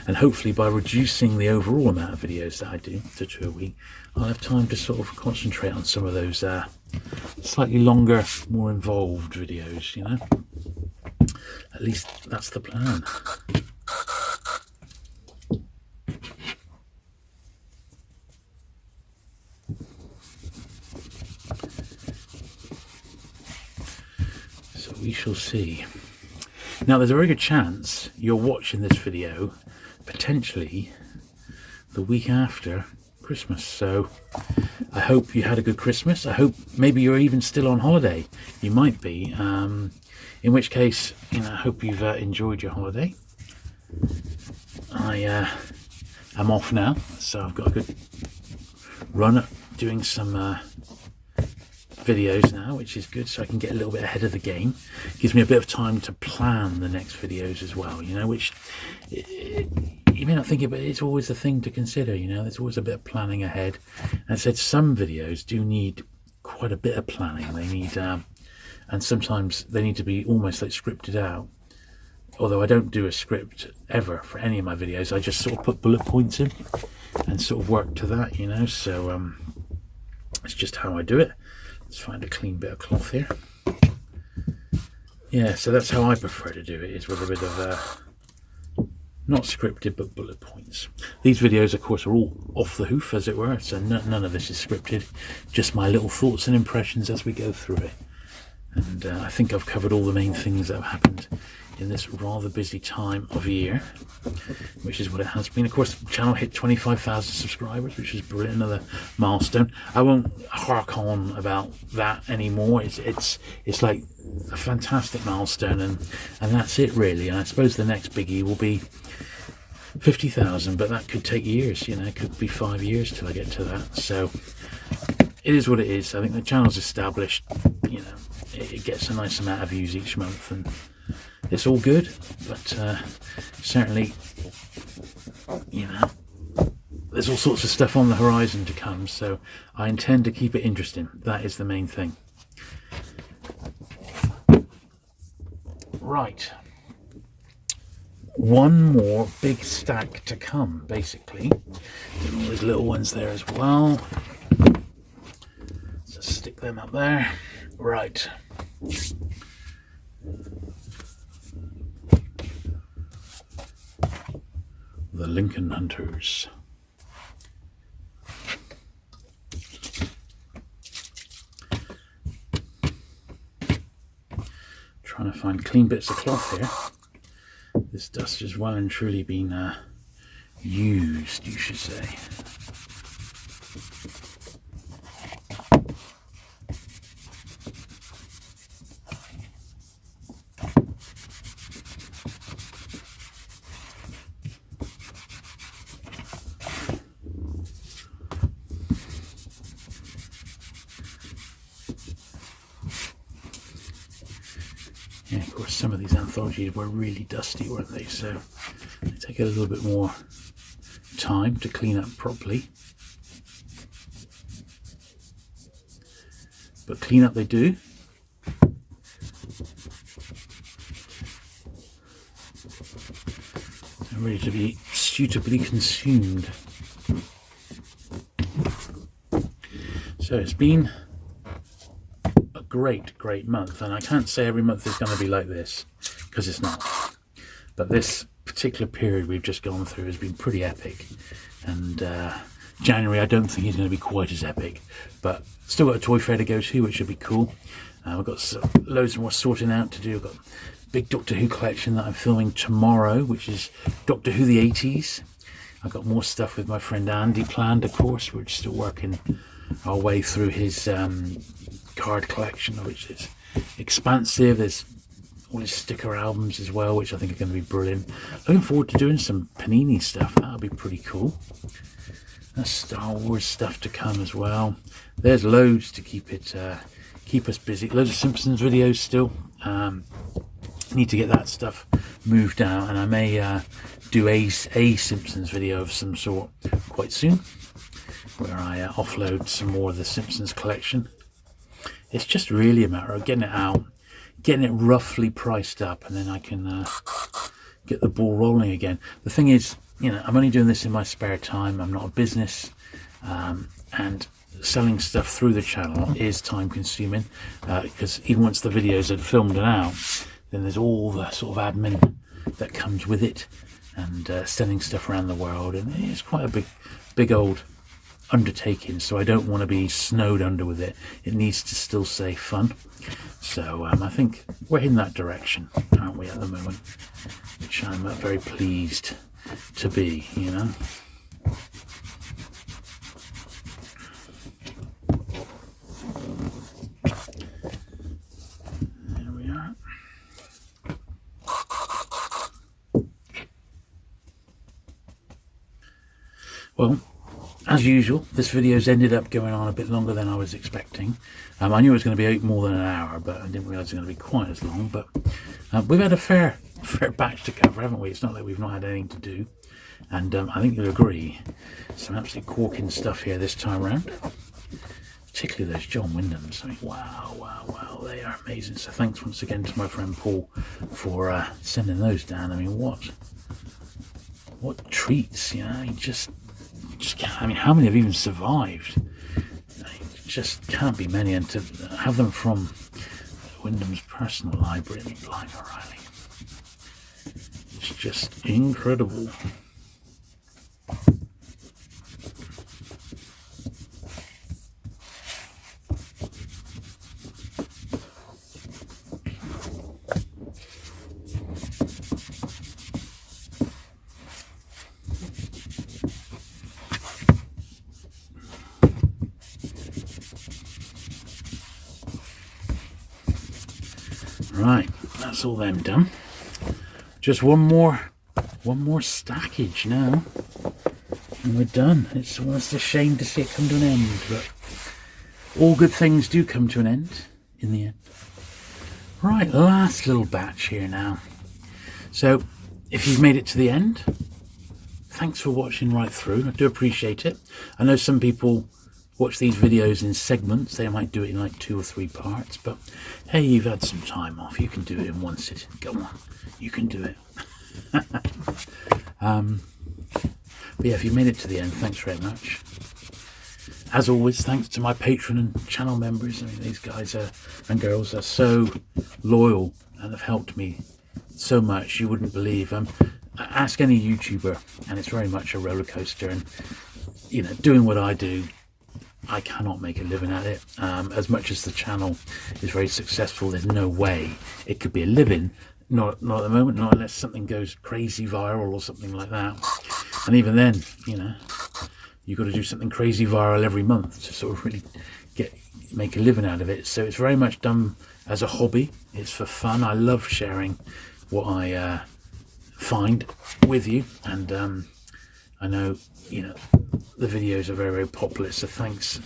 Speaker 1: and hopefully by reducing the overall amount of videos that I do to 2 a week, I'll have time to sort of concentrate on some of those slightly longer, more involved videos, you know. At least that's the plan. We shall see. Now, there's a very good chance you're watching this video potentially the week after Christmas, so I hope you had a good Christmas. I hope maybe you're even still on holiday. You might be, in which case, you know, I hope you've enjoyed your holiday. I am off now, so I've got a good run at doing some videos now, which is good, so I can get a little bit ahead of the game. Gives me a bit of time to plan the next videos as well, you know, which you may not think it, but it's always a thing to consider, you know. There's always a bit of planning ahead, and I said some videos do need quite a bit of planning. They need and sometimes they need to be almost like scripted out, although I don't do a script ever for any of my videos. I just sort of put bullet points in and sort of work to that, you know. So it's just how I do it. Let's find a clean bit of cloth here. Yeah, so that's how I prefer to do it, is with a bit of not scripted but bullet points. These videos, of course, are all off the hoof, as it were, so none of this is scripted, just my little thoughts and impressions as we go through it. And I think I've covered all the main things that have happened in this rather busy time of year, which is what it has been. Of course, the channel hit 25,000 subscribers, which is brilliant, another milestone. I won't hark on about that anymore. It's like a fantastic milestone, and that's it really. And I suppose the next biggie will be 50,000, but that could take years, you know. It could be 5 years till I get to that. So it is what it is. I think the channel's established, you know. It gets a nice amount of views each month, and it's all good, but certainly, you know, there's all sorts of stuff on the horizon to come, so I intend to keep it interesting. That is the main thing. Right, one more big stack to come, basically. And all those little ones there as well. So stick them up there. Right. The Lincoln Hunters. Trying to find clean bits of cloth here. This dust has well and truly been used, you should say. Yeah, of course, some of these anthologies were really dusty, weren't they? So they take a little bit more time to clean up properly. but clean up they do. They're ready to be suitably consumed. So it's been a great month, and I can't say every month is going to be like this, because it's not. But this particular period we've just gone through has been pretty epic, and January I don't think is going to be quite as epic, but still got a toy fair to go to, which should be cool. We've got loads more sorting out to do. I've got a big Doctor Who collection that I'm filming tomorrow, which is Doctor Who the 80s. I've got more stuff with my friend Andy planned, of course. We're still working our way through his card collection, which is expansive. There's all his sticker albums as well, which I think are going to be brilliant. Looking forward to doing some Panini stuff. That'll be pretty cool. There's Star Wars stuff to come as well. There's loads to keep us busy. Loads of Simpsons videos still. Need to get that stuff moved out, and I may do a Simpsons video of some sort quite soon, where I offload some more of the Simpsons collection. It's just really a matter of getting it out, getting it roughly priced up, and then I can get the ball rolling again. The thing is, you know, I'm only doing this in my spare time. I'm not a business, and selling stuff through the channel is time consuming, because even once the videos are filmed and out, then there's all the sort of admin that comes with it, and sending stuff around the world, and it's quite a big old undertaking. So I don't want to be snowed under with it. It needs to still stay fun. So I think we're in that direction, aren't we, at the moment, which I'm very pleased to be, you know. There we are. Well, as usual, this video's ended up going on a bit longer than I was expecting. I knew it was going to be more than an hour, but I didn't realise it was going to be quite as long. But we've had a fair batch to cover, haven't we? It's not that we've not had anything to do. And I think you'll agree, some absolutely corking stuff here this time around. Particularly those John Wyndhams. I mean, wow, they are amazing. So thanks once again to my friend Paul for sending those down. I mean, what treats, you know? You just can't, I mean, how many have even survived? It just can't be many, and to have them from Wyndham's personal library, I mean, blimey O'Reilly, it's just incredible. Right, that's all them done. Just one more stackage now, and we're done. It's almost a shame to see it come to an end, but all good things do come to an end in the end. Right, last little batch here now. So if you've made it to the end, thanks for watching right through. I do appreciate it. I know some people watch these videos in segments. They might do it in like 2 or 3 parts, but hey, you've had some time off. You can do it in one sitting. Go on, you can do it. But yeah, if you made it to the end, thanks very much. As always, thanks to my patron and channel members. I mean, these guys and girls are so loyal and have helped me so much you wouldn't believe. Ask any YouTuber, and it's very much a roller coaster. And you know, doing what I do, I cannot make a living at it. As much as the channel is very successful, there's no way it could be a living. Not at the moment, not unless something goes crazy viral or something like that. And even then, you know, you've got to do something crazy viral every month to sort of really make a living out of it. So it's very much done as a hobby. It's for fun. I love sharing what I find with you, and I know, you know, the videos are very popular, so thanks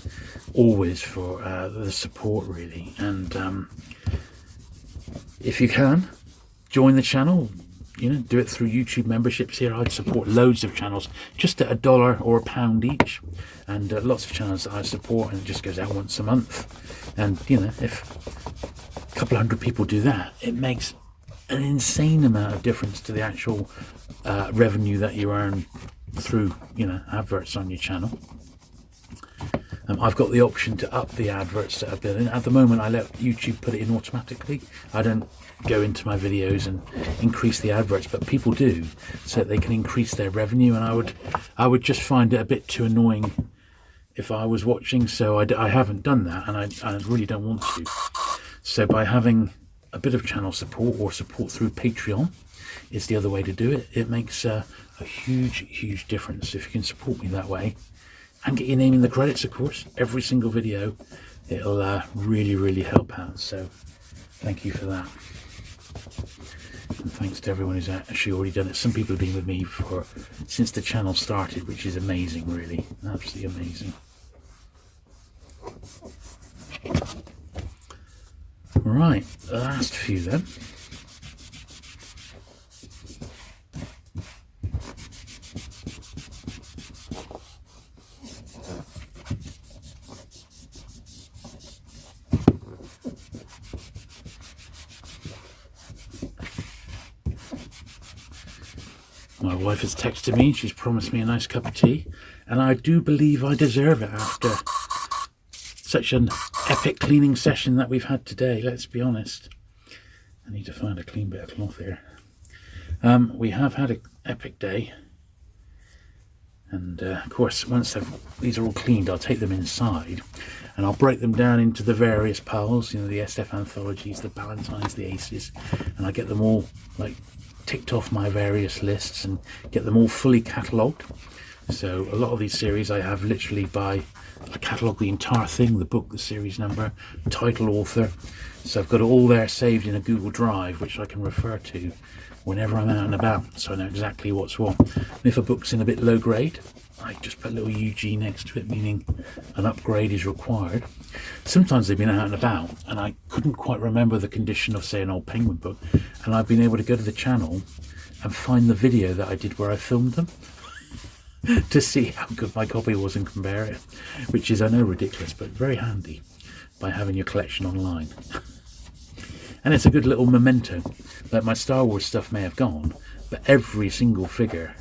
Speaker 1: always for the support, really. And if you can, join the channel, you know, do it through YouTube memberships here. I'd support loads of channels just at $1 or £1 each, and lots of channels that I support, and it just goes out once a month. And you know, if a couple hundred people do that, it makes an insane amount of difference to the actual revenue that you earn through, you know, adverts on your channel. I've got the option to up the adverts that I've been in. At the moment, I let YouTube put it in automatically. I don't go into my videos and increase the adverts, but people do, so that they can increase their revenue. And I would just find it a bit too annoying if I was watching, so I haven't done that, and I really don't want to. So by having a bit of channel support, or support through Patreon, is the other way to do it. It makes a huge difference if you can support me that way. And get your name in the credits, of course, every single video. It'll really help out. So thank you for that. And thanks to everyone who's actually already done it. Some people have been with me since the channel started, which is amazing, really. Absolutely amazing. Right, the last few then. My wife has texted me, she's promised me a nice cup of tea, and I do believe I deserve it after such an epic cleaning session that we've had today, let's be honest. I need to find a clean bit of cloth here. We have had an epic day, and of course once these are all cleaned, I'll take them inside and I'll break them down into the various piles, you know, the SF anthologies, the Ballantines, the Aces, and I get them all like ticked off my various lists and get them all fully catalogued. So a lot of these series I have literally I catalogue the entire thing, the book, the series number, title, author. So I've got it all there saved in a Google Drive, which I can refer to whenever I'm out and about, so I know exactly what's what. And if a book's in a bit low grade, I just put a little UG next to it, meaning an upgrade is required. Sometimes they've been out and about and I couldn't quite remember the condition of, say, an old Penguin book, and I've been able to go to the channel and find the video that I did where I filmed them to see how good my copy was and compare it, which is, I know, ridiculous, but very handy by having your collection online. And it's a good little memento that my Star Wars stuff may have gone, but every single figure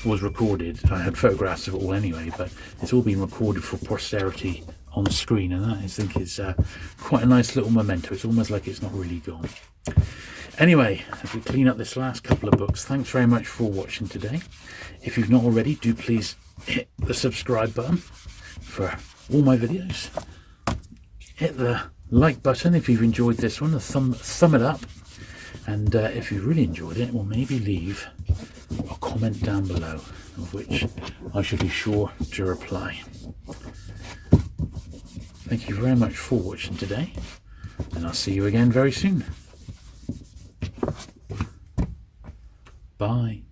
Speaker 1: was recorded. I had photographs of it all anyway, but it's all been recorded for posterity on screen, and that I think is quite a nice little memento. It's almost like it's not really gone. Anyway, as we clean up this last couple of books, thanks very much for watching today. If you've not already, do please hit the subscribe button for all my videos. Hit the like button if you've enjoyed this one, thumb it up, and if you really enjoyed it, well, maybe leave a comment down below, of which I shall be sure to reply. Thank you very much for watching today, and I'll see you again very soon. Bye.